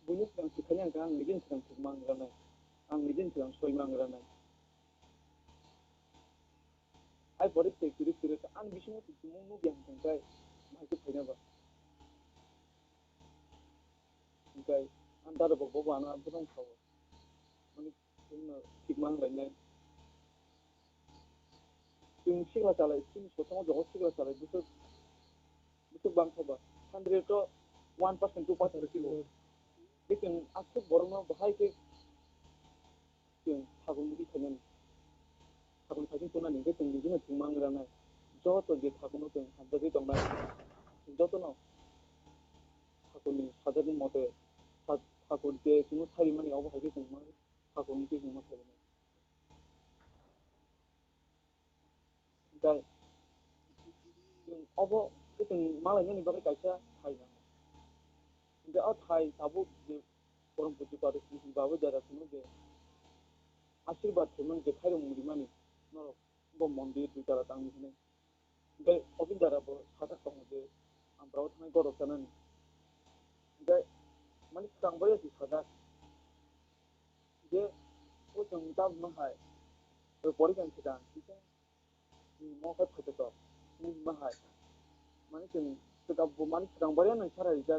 bunyi yang sikanya kan ngidin sedang sumang ranai ang ngidin sedang soimang ranai ai body security an bismu tumu nu yang kantai mahai phaina ba kai antara bobo bana abong khaw mani tumna sikmang ranai जों सिगला जालाय सिनि सथाव जग सिगला जालाय बिसोर बांखाबा 100 to 1% 2% kilo लेकिन आखो बरनो बाहाय के जों थागुननि खायनो थागुन खायनो तोनानि के जों बिदिनो थुमांग्राना ज' तो जे थागुनो जों हाबदे दंना जतनो थागुननि सादानि मते थागुन जे जों थारिमानि आव बाहाय जों मा थागुननि के जों मा खायनो Guys, yung obo itong malay ni bakit kaisa Thai na. Hindi Thai tabo je forum puti pare si babu dara sunu je आशीर्वाद थेमन जे खायरो मुरिमानि न बो मन्दिर बिचारा तांनि ने बे अबिन्दारा बो साथा दङ जे आमफ्राव थांनाय गरब जानानै बे माने सांबाय जि सादा जे ओ जों दा माहाय बे बरिगान सिगां बिचा मौका फैदो नि माहाय माने जों सिगां माने सांबाय न सारा जा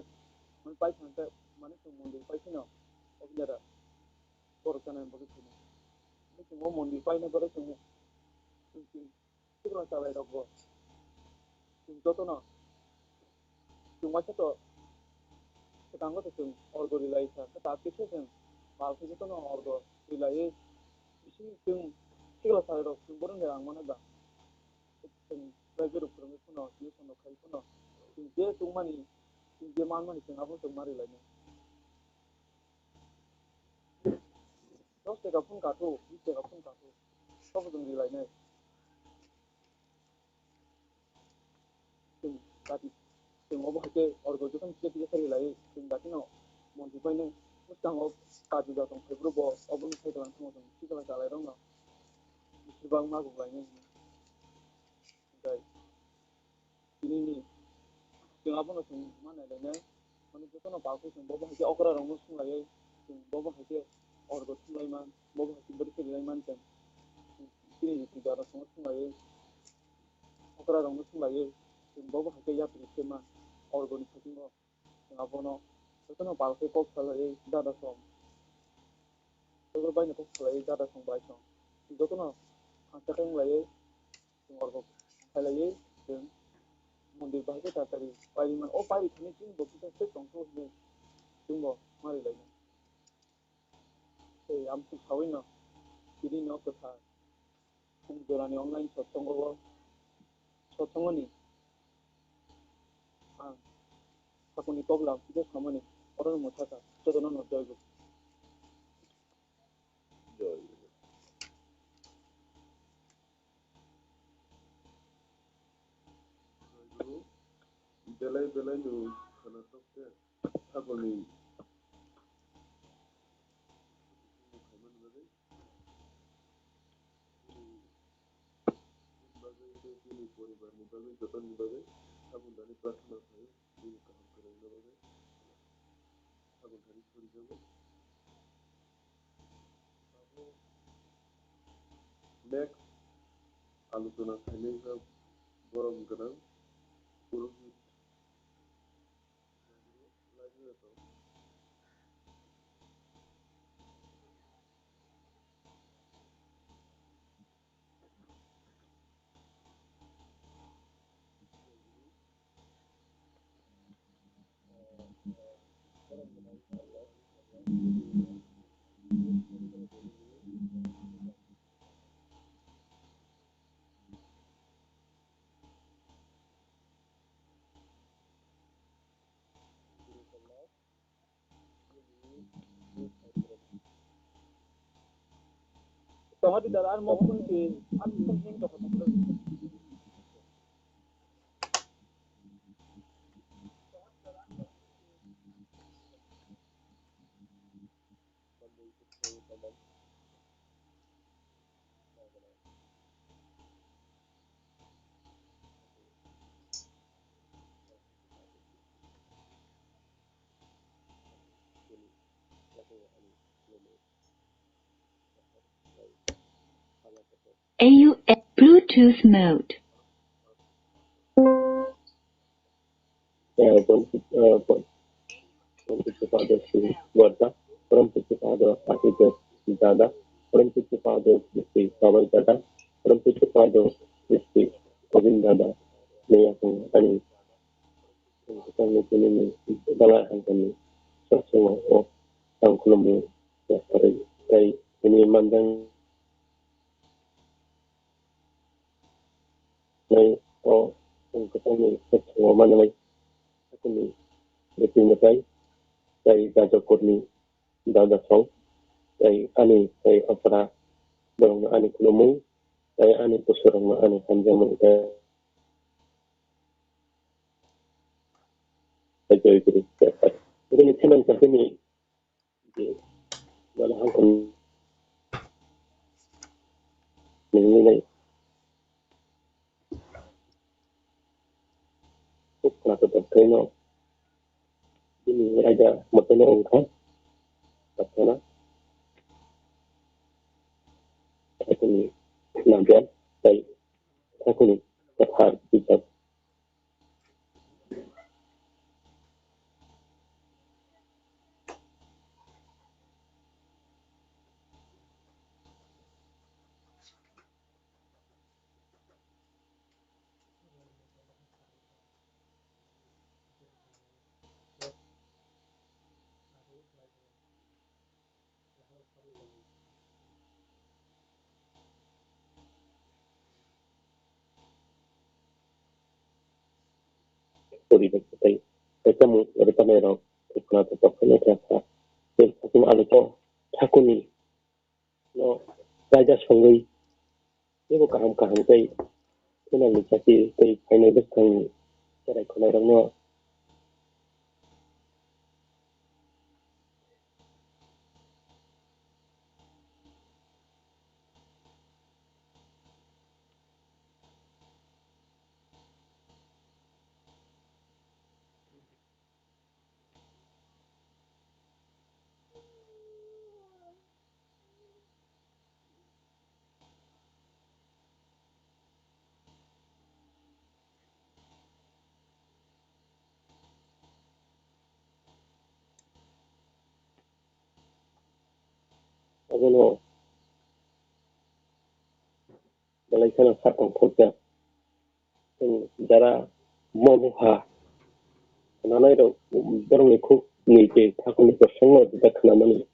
माने बाय थांते माने जों मन्दिर बायसिनो अबिन्दारा गरब जानानै बो फैनो जों मन्दिर बायनो बारे जों सिगां जाबाय रावबो जों जतनो जों मासेथ' सिगांबो जों अर्ग रिलायसा दाबेसो जों मालखौ जतनो अर्ग रिलाय इसे जों सिगां जाबाय राव जों बरन आं मानोबा जों रायजो रुपफोरनि फुनाव दिउसनो खायफोनाव जों जे दंमानि जों जे मानमानि जों आबो जों मारै लायनो दस टाका फुन काटो 20 टाका फुन काटो सब जों रिलायनो जों दाबि जों अबो हाके अर्ग जतन के रिलाय जों दाखिनो मन्दिर बायनो मुस्ताङाव काजु जादों फेब्रुबो अबनि साइडलां समाव जों सिगां जालाय दङ बिसिबां मागु लायनो ओमफ्राय दिनैनि जों आबोनो जों मा होनलायनो माने जतन बागु जों बबा हायसे अग्रा रंग सुंलायै जों बबा हायसे अर्ग सुंलायमान बबा हायसे बोरै सोलिलायमान जों दिनै दादा संग सुंलायै अग्रा रंग सुंलायै जों बबा हायसे यात्रि सेमा अर्गनि साथिंग जों abono जतन बागु कक खालायै दादा सं जतन बायनो कक खालायै दादा सं बाय सं जतन हांसाथों लायै जों अर्ग खालायै जों मन्दिर बाहायसे तातारि बायमान अ बायरि थानाय जों बफिसासो दंथ' होनो जोंबो मारै लायनो आमथि सावैनो बिदि न' गोथार फुंजोरानि अनलाइन सत्संगनि आं साकुनि तबला बिदि खामानि अरन मोथासा जतन जयगु belai belai nu kana sokte sakoni khaiman bagai bagai ini poribar ni bagai joton ni bagai sabun dani prathana khai ini kaham karai na bagai sabun dhari chori jabe abo next আলোচনা khainai ka borom ganang puruhit lagi atau sama di dalam maupun di penting ke hotel AUX Bluetooth mode. Perempuan Warta, perempuan Akibat Dada, perempuan Istri Kawai Dada, perempuan Istri Kawin Dada, Mayakung Ani, kami kini dalam kami sesuatu yang kelemu dari ini mandang dari kami sesuatu mana lagi kami berpindah dari Brajagopal Debbarma dari ani dari Ampura dorong ani kelemu dari ani pusurang ani panjang mereka saja itu dapat. Jadi cuman kami dalam Hangkhor menilai kenapa terkena ini ada matanya angka prathana aku ni nampian dari aku ni kata kita Puitu Debbarma ketemu depan era kenapa terkena kerasa jadi ada tu aku ni no raja songoi ini kaham kai Thinang Ni Chati kai khainai besang cara khainai rangno 아고노 말레이시아나 사탕 폭자 자라 모모하 나나이로 버롱이 콕 니게 타고니 거 생어 다 그나마니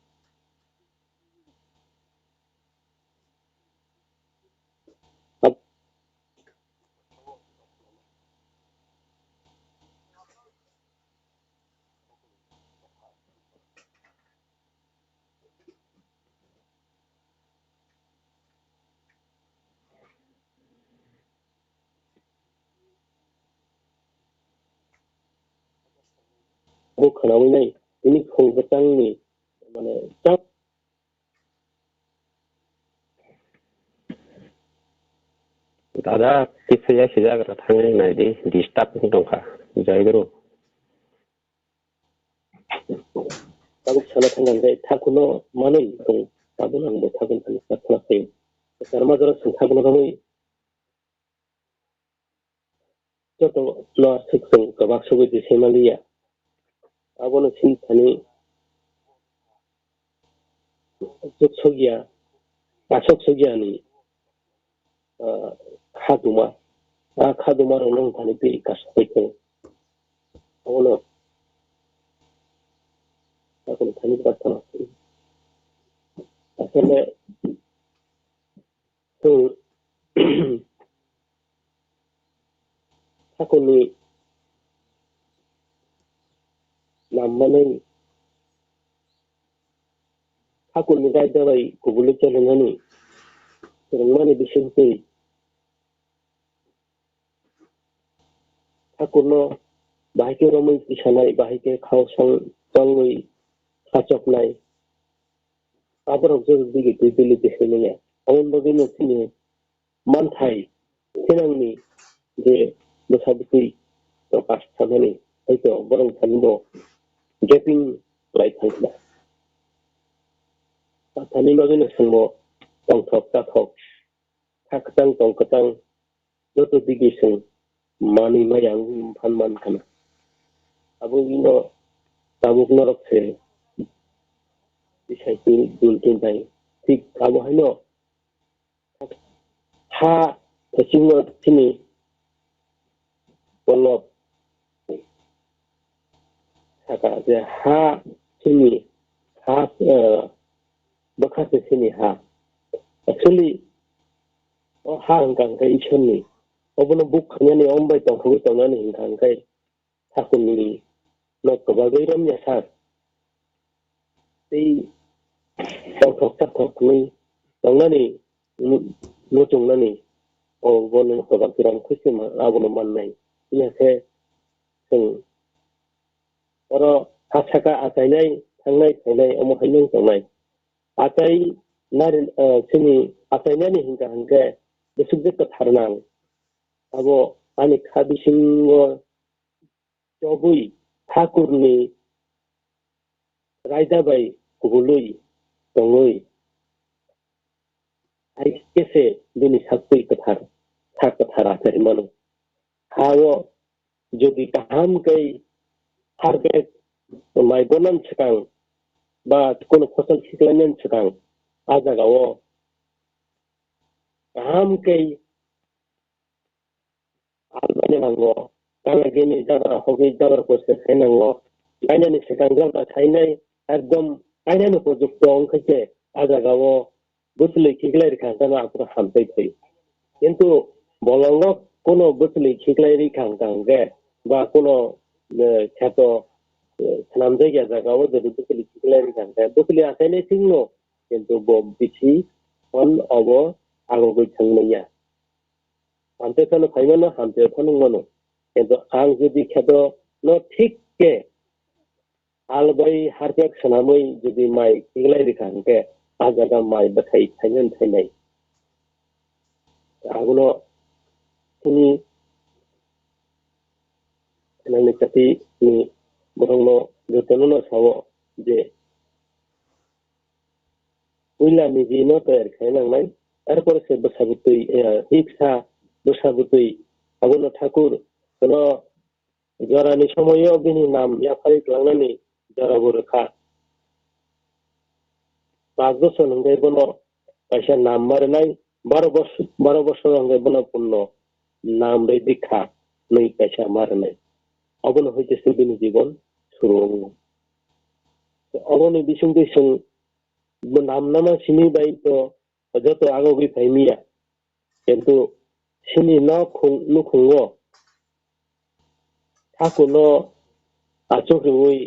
뭐 그나마니 이니 콩버짱니 만에 짝 दादा किससे या शिजा कर थांगे नहीं दी disturb नहीं tonka जाइदरो Tabuk साना थांगंगे थाकुनो मानै दं ताबुनां बो थागन थानि साथनाखै कर्मा जरा संथागन रमै जतो ला सिक्सं गबाक सबै दिसेमालिया आबोनो सिन थानि जुगसगिया पासक सगियानि खादुमा खादुमा रंनं थानि बे कासखैथों आबोनो तागन थानि प्रार्थना असले तो थाकुनि नाममानै थाकुनि गायदाबाय गुबुले चलनानि रंमानि बिसिंपै थाकुनो बाहायके रमै पिसानाय बाहायके खावसां चांगै खाचकनाय आबरक जों दिगे दिले देखायनाया अन बगैनो थिने मानथाय थिनांनि जे बसाबुति प्रकाश थानानै हयतो बरं थानिबो गेपिं लाइट थांखा थानि बगैनो संबो तंथक ताथक थाकतां तंकतां जतो दिगे सं मानि मायां फानमान खाना आबुगिनो ताबुक नरकसे बिसायखि दुलकिनथाय थिक आबहायनो हा थसिङो थिनि पल्लव थाका जे हा थिनि हा बखासे थिनि हा एक्चुअली हा हंखांखाय इसोरनि अबनो बुक खांनानै अमबाय तंखौ तंनानै हंखांखाय थाकुनि नकबा गैरम यासा बै तंखौ थाखौनि तंनानै नोटंनानै अबनो नकबा गैरम खैसमा आबनो माननाय यासे जों अर हासाका आतायनाय थांनाय थांनाय अमहायनो तंनाय आताय नारि सिनि आतायनानै हंखांखाय बेसुगजो थारनां आबो आनि खाबिसिंगो जबुई ठाकुरनि रायदाबाय गुबुलै दङै आइकेसे बिनि साक्ति कथार थाकथारा मानो हावो जुदि गाहाम गई हारबे माइबोनान सिगां बा कोनो फसल सिख्लायनान सिगां आजागावो गाहाम गई आलबानि नांगौ गानागिनि जाग्रा हगै जाग्राफोरसो खायनांगौ गायनायनि सिगां जाग्रा खायनाय एकदम गायनायनि प्रजुक्त अंखायसे आजागावो बुथुलै खिग्लाय खांजाना आपुरा हामसै फै किन्तु बलंग कोनो बुथुलै खिग्लाय खांजांगे बा कोनो ख्यातो सानाम जायगा जागावो जुदि बुथुलै खिग्लाय खांजांगे बुथुलै आखायनाय सिंनो किन्तु बिसि फन अबो आगो थांनाया हामते थानो फाइमानो हामते थानो मनो किन्तु आं जुदि ख्यातो न ठीक के आलबाय हारपेक सनामै जुदि माइ खिग्लाय खांगे आजागा माइ बथाय थायनन थायनाय आगुनो तुनि Thinang Ni Chati ni borongno jotono sawo je uila ni jino tayar khainangnai arpor se basabutui iksa basabutui agono Thakur kono jarani samoyo bini nam yaphari klangnani jarabo rekha 5 বছর হঙ্গে বনো কাইসা নাম মারে নাই 12 বছর হঙ্গে বনো পূর্ণ নাম রে দীক্ষা নই কাইসা মারে নাই অবন হইতেছে বিনি জীবন শুরু অবনি বিসুং বিসুং নাম নামা সিনি বাই তো যত আগবি ফাইমিয়া কিন্তু সিনি নুখুঙ্গো ঠাকুনো আচুকুই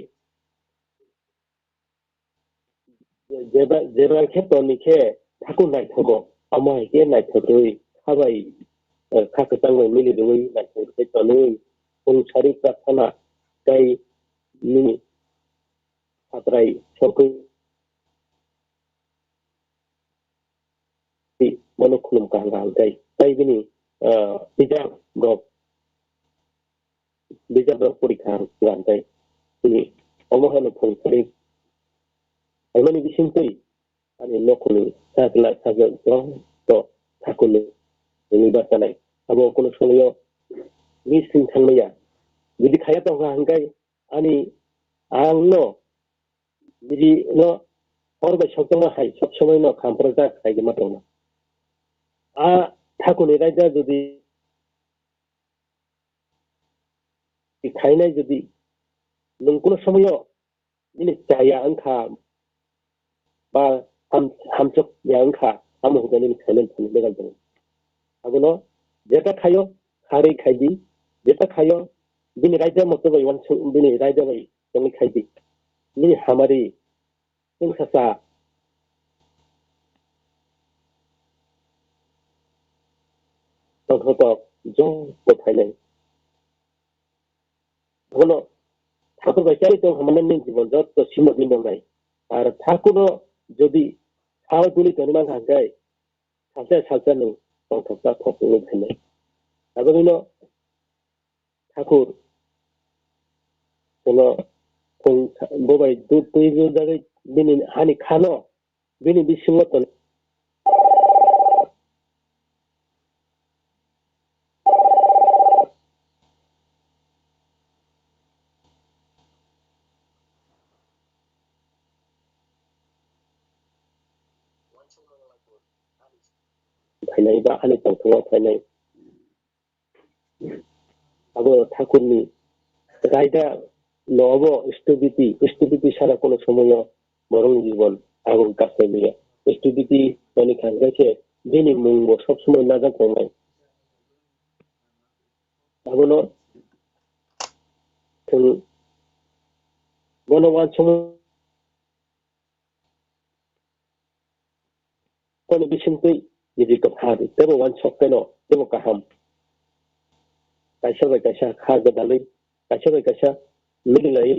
जेब्ला खेतनिखे ठाकु नायथगो अमायके नायथगै खाबाय खाखोतांगै मिलिदुई नायथगै तनुई उनसारि प्रार्थना गाय नि सात्राय सकै मनो खुलुम कांगाल गाय बिनि बिजाब परीक्षा गानगाय बिनि अमहन फंसरि Almani bisintui ani lokuni sagla sagal to takulu ini batanai abo kono soloyo misin thanmaya jadi khaya to hangkai ani angno jadi no orba shokma hai sob সময় no khamprata khai matona a ঠাকুনি রাজা যদি khainai যদি nung kono soloyo ini caya angka বা হামচক ইয়াংখা আমো হদানি খাইলেন phone বেগাল দং আগুনো যেটা খায়ো খারে খাইদি যেটা খায়ো বিনি রাইজা মতো বাই ওয়ান বিনি রাইজা বাই তুমি খাইদি বিনি হামারি সংসাসা তখত জং কোথাইলেন আগুনো ঠাকুর বাই চাই তো হামানের জীবন যত সীমা নাই আর ঠাকুরও যদি খাওয়া তুলি তনিমান হাঙ্গাই সালসা নং সংথকটা থকনো ফেলে আগুনো ঠাকুর কোন ববাই দুধ তৈরি জায়গায় বিনি হানি খানো বিনি বিসঙ্গত khainai ba ani tangthwa khainai abo ঠাকুরনি Raida নব ষ্টুবিতি সারা কোন সময় বরং জীবন আগুন কাছে নিয়ে ষ্টুবিতি মানে খাঙ্গাইছে দিনই মুঙ্গ সবসময় নাজা কমায় আগুনো বনবান সময় কোন বিসিন্তই যদি কথা দেব ওয়ান সকেন দেব কাহাম কাইসা খাগদালাই কাইসা মিলিলাই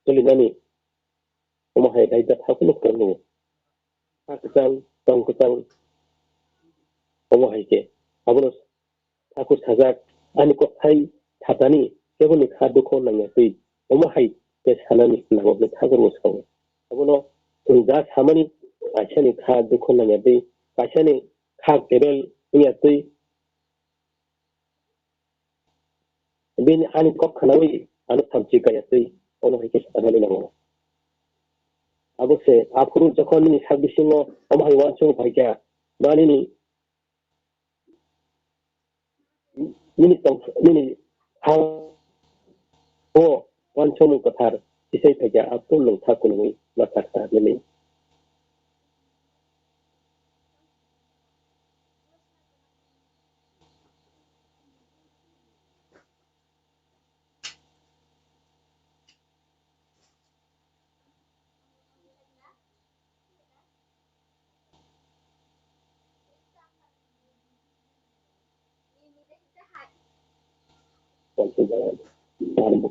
চলিনানি ওমাহাই রাইদা ঠাকুর করলো tangkutang omahaike abono ঠাকুর সাজাক ani ko thai thatani keboni kha dukho nangya tui omahai te sanani nago le ঠাকুর mosaw abono tungja samani kaisani kha dukho nangya tui kaisani kha kebel nya tui bin ani ko khanawi anu thamchi kaya tui omahaike sanani nago abose apuru যখন ni সাবিসিংও omahai wancho bhaika manini mini ha o wancho mu kathar isai bhaika apun nong thakuni lakata nini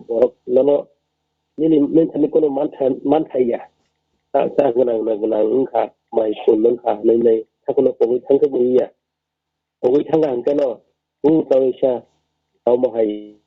borok lono nini mentani kono man thaiya ta gunang ungkha mai sulun kha nei thakuno pogoi thangka buiya pogoi thanga angkano tawisa omahai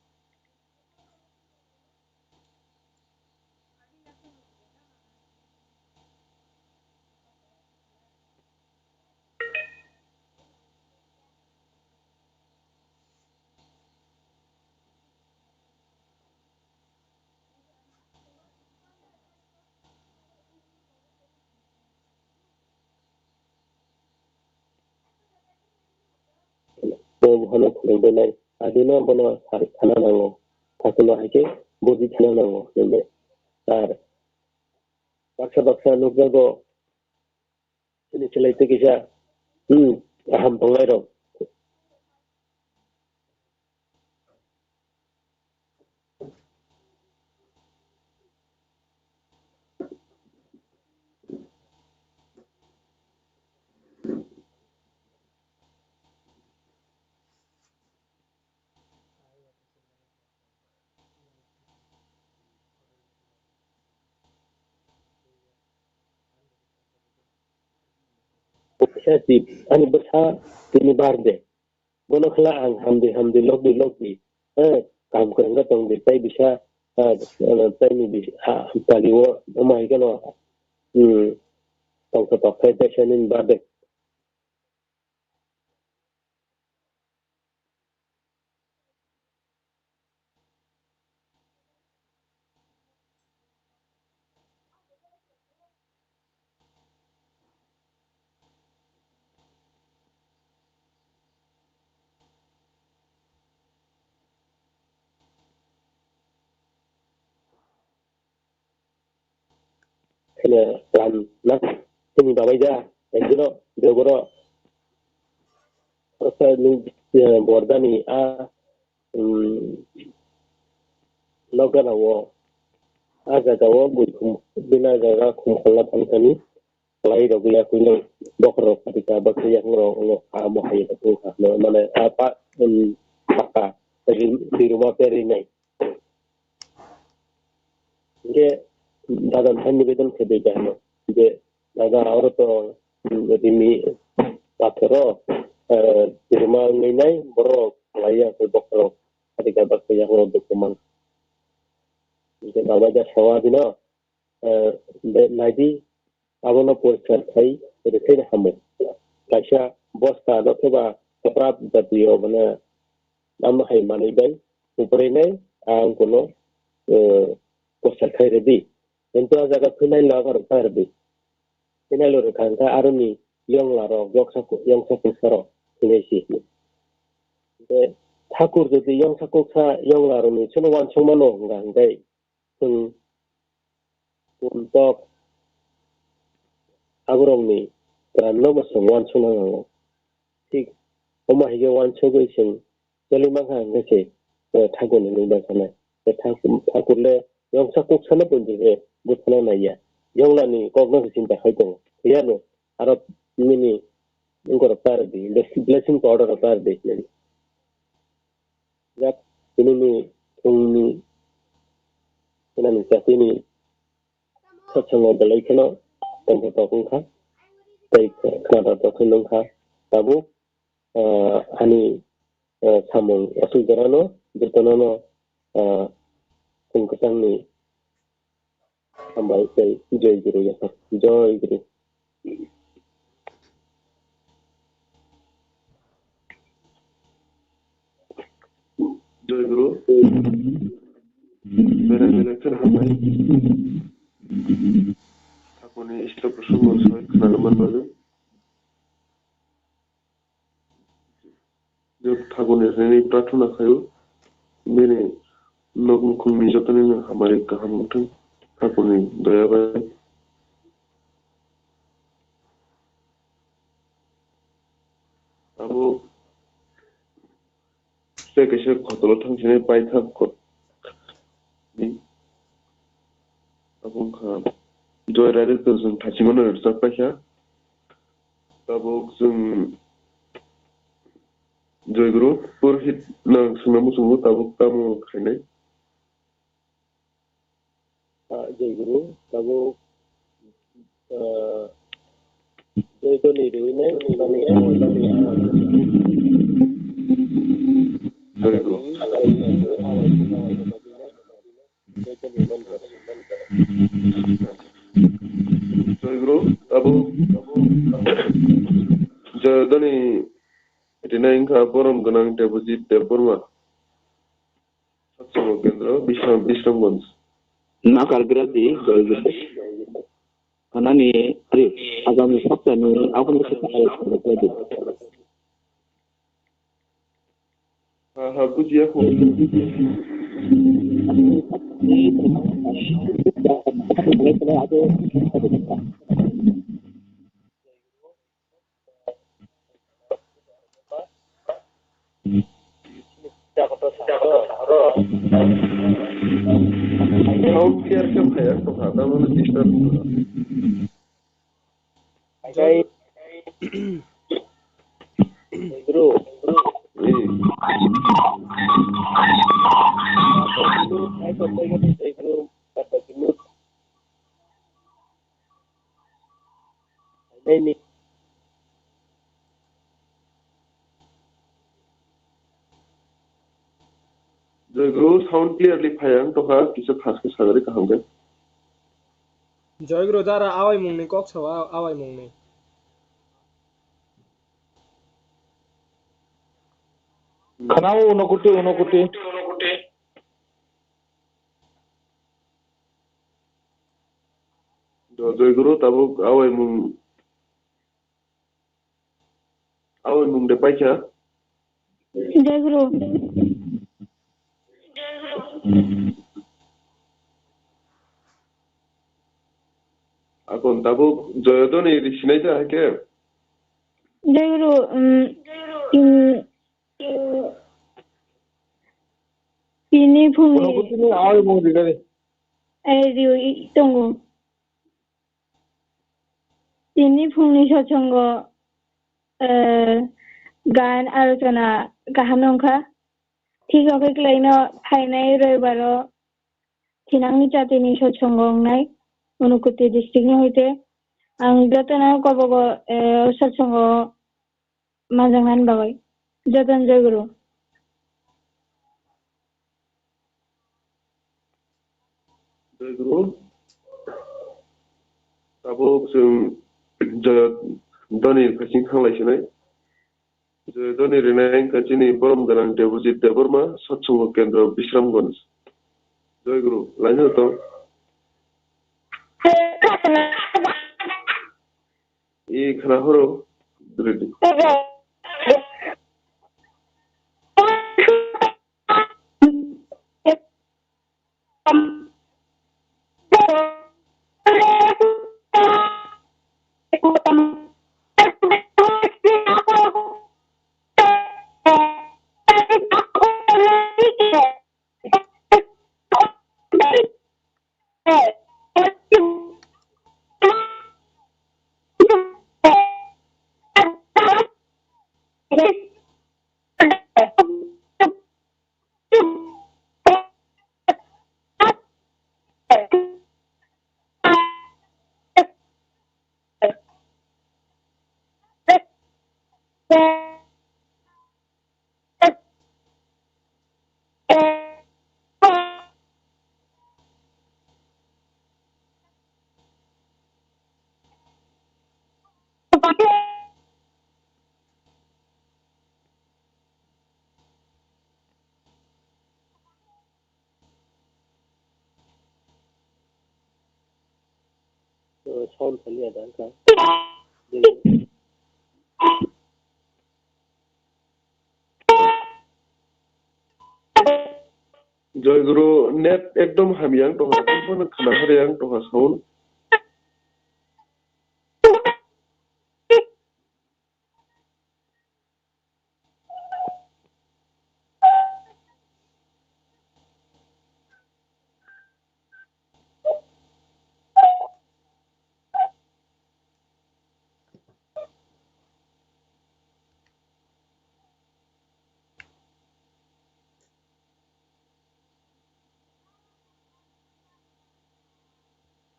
hana khulai adina bana thana nango thakuna haike boji thana nango nebe ar baksa nukjago ini celaite kisah aham pangai ro sip ani bersa tini barde bono khla ang hamdi lokdi kam keranga tong de tai bisa tai ni bisa paliwo omai kano tong to kai session barde kena plan nak ini babai ja enjino dogoro rasa ni bordani logana wo aga dawo bina jaga khumkhalla tangkani lai do ya kuno bokro ketika bakti yang ngro amo haye tu mana apa apa di rumah perinai ge dadan tan nibedan khebe jano je daga auto dimi patro di rumah ngai boro laya ke bokro ketika bakti yang ngro dokumen je bawa ja sawadina nadi abono poster thai rethai hamu kasha bosta dotheba seprap jatiyo bana nam hai mani bai upre nei ang kono poster thai redi ento jaga khainai lagar tarbi khainai lo khangka aruni yong laro yong sakko saro kinesi de thakur jodi yong sakko sa yong laro ni chono wan chongmano ngai untuk abrong ni ranno masong wan chona tik oma hige wan chogo ising jeli mangha ngase thago ni ba sana thakur le yong sakuk sana punji butna na ya yong la ni kogno sinta haito ya no arab mini ngor par di blessing order par de ni ya ini ni ina ni satini Satsango dalai kena tengah tokong kah, baik kena tokong kah, tabu ani samong asul jarano, jotono kengkesang ni ambai baik joy guru ya, joy guru. Joy guru, bela ambai. Aku ni istri bersama saya kenal mana. Jab Thakur ने प्रार्थना खायो मेरे लोगों को मिजातने में हमारे कहां मुठे ठाकुर ने दया बाय अब से कैसे खतरो थांसिने पाइथा को नि अब उनका जयरारे तो जों थासिमोन रसापाया अब जों Joy guru, PURUHIT nang sunamu sungguh tabuk kamu khainai. Joy guru, tabuk joy to ni doi nai, Joy guru. Joy guru, tabuk jadani Thinang Ni Chati Debaprasad Tripura Satsango Kendra Bisram Nakal berarti karena ni agama Satsang aku mesti tahu seperti itu. bujiya ko. Sound clear ke bhaya to khata mane disturb Guru, ini Joy Guru sound clearly phayang to kha kisa khas ke sagari kaham ke. Joy Guru jara awai mungni kok sawa awai mungni. Kanau unokuti. Joy Guru tabu awai mung de pacha. Jai Guru. Akon tabu joyodoni rishinai ja hai ke. Jai Guru. Ini phung. Unokuti ni awai mung digari. Tunggu. Ini phungni Satsango gan alocana gaham nongkha. Thik oke klaino khainai roibaro Thinang Ni Chati ni Satsango ngai Unukuti district ni hoite ang jotono kobogo Satsango manjakna bagwi. Joton Jai Guru. Joy Guru tabu sung joyodoni khasing khanglai sinai. Joyodoni renai kachini borom ganang Debaprasad Tripura Satsango Kendra Bisramganj. Joy Guru laino to. Khana horo ready. sound kali ada kan. Joy Guru net ekdom hamyang to ha khana haryang to ha sound.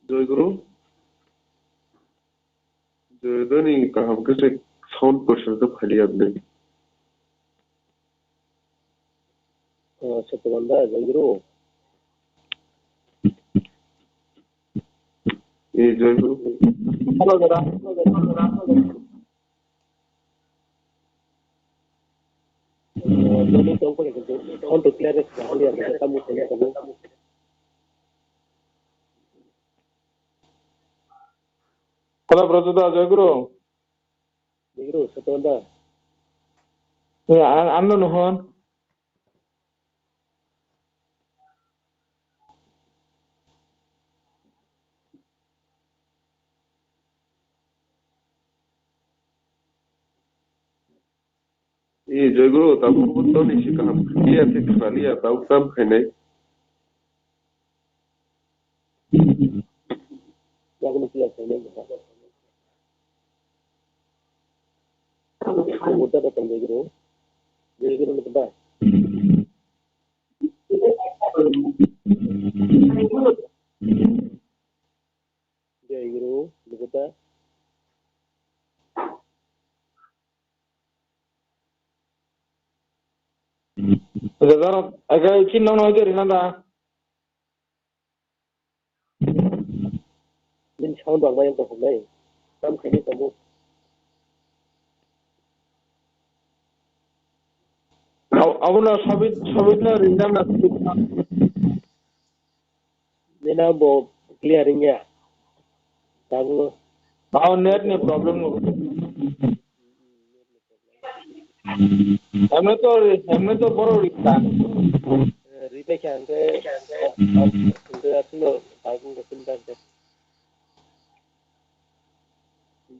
Joy Guru joyodoni kaham ke se sound person to khali abne. Satu banda Joy Guru. Joy Guru. Halo jara. Jadi tuh aku untuk clear sekali ada kamu. Halo Brajagopal Debbarma. Joy Guru satu banda. Ya, anu nuhun. Jai Guru, tabu betul ni sih kaham. Lihat sekali ya, tahu tam khainai. Yang ni siapa ni? Udah datang Jai Guru ni betul. Jai Guru betul. Zara, agak ikin nong aja rinada. Ini sound bang yang tak boleh. Tam khainai kamu. Aku na Shabit na rinda na. Ini nabo clearing ya. Tahu. Net ni problem lo. Hame to boro rita. Rita kan ke international tahu kesentan ke.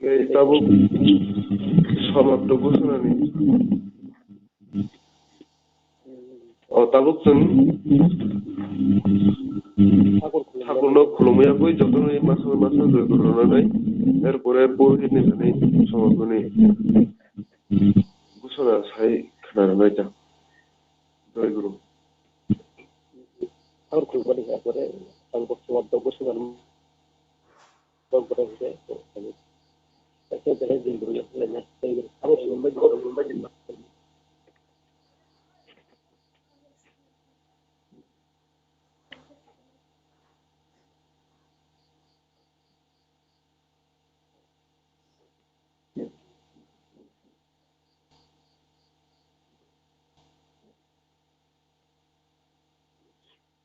Gay tabu sama tubuh sana ni. Oh tabu sen. ঠাকুর লোক খুলুমিয়া কই যখন এই মাসে জয় করো না নাই এরপরে পুরোহিত নিয়ে সমাপনী ঘোষণা সাই খানার নাইটা জয় গুরু ঠাকুর খুলবা দিকে পরে তারপর শব্দ ঘোষণা করে হচ্ছে তাকে ধরে দিন গুরু আসলে না তাই ঠাকুর খুলবা দিন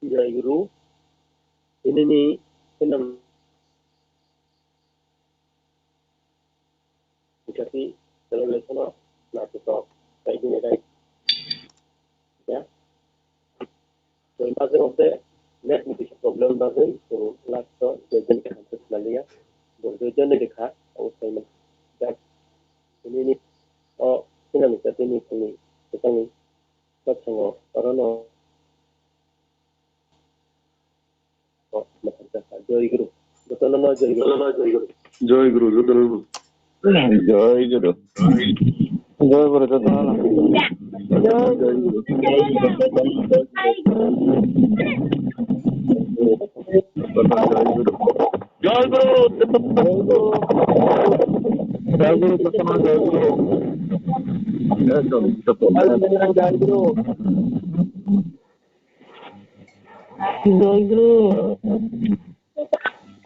Jai Guru, ini ni Thinang Ni Chati celebration of not to talk. Right in right. Yeah. So in matter of the net nutrition problem doesn't so last the gen can have Malia. But the gen dekha outside man. That ini ni oh Thinang Ni Chati ni kuni Satsango Satsango Parano oh macam Jai Guru. Jotono Jai Guru. জয় গুরু যতন Jai Guru. Jai Guru Jatana. Jai Guru. Jai Guru Jatana Jai Guru. Jai Guru. Jai Guru.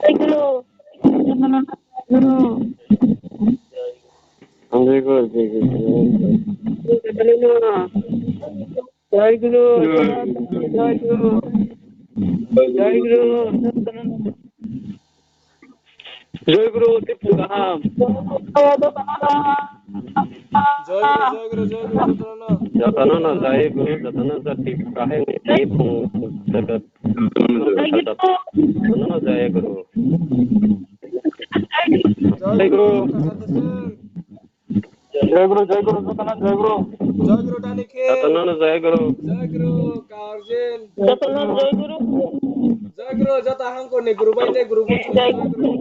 Jai Guru. Jai Guru. Jai Guru. Jai Guru. Jai Guru. Jai Guru. Jai Guru Tripura. Jai Guru jotono. jotono na jai guru jotono sa Tripura hai ni pung jagat jotono na jai guru Jai Guru. Jai Guru Jatana Jai Guru. Jai Guru Tanike. jotono na jai guru Jai Guru Karjen. Jatana Jai Guru. Jai Guru jata Hangkhor ni guru bai guru pun Jai Guru.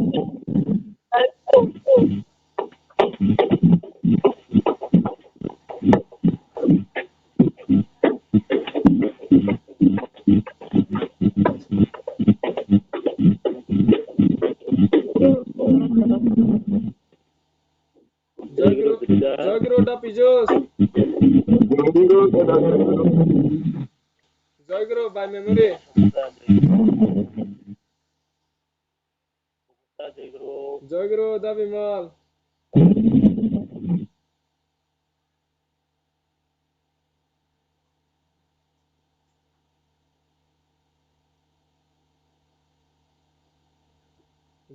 Jai Guru Dapijos. Jai Guru by memory. Jai Guru Dabimal.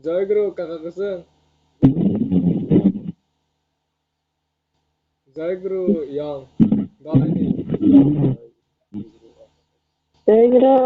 Jai Guru Kakak Keseng. Jai Guru Yang. Galani. Jai Guru.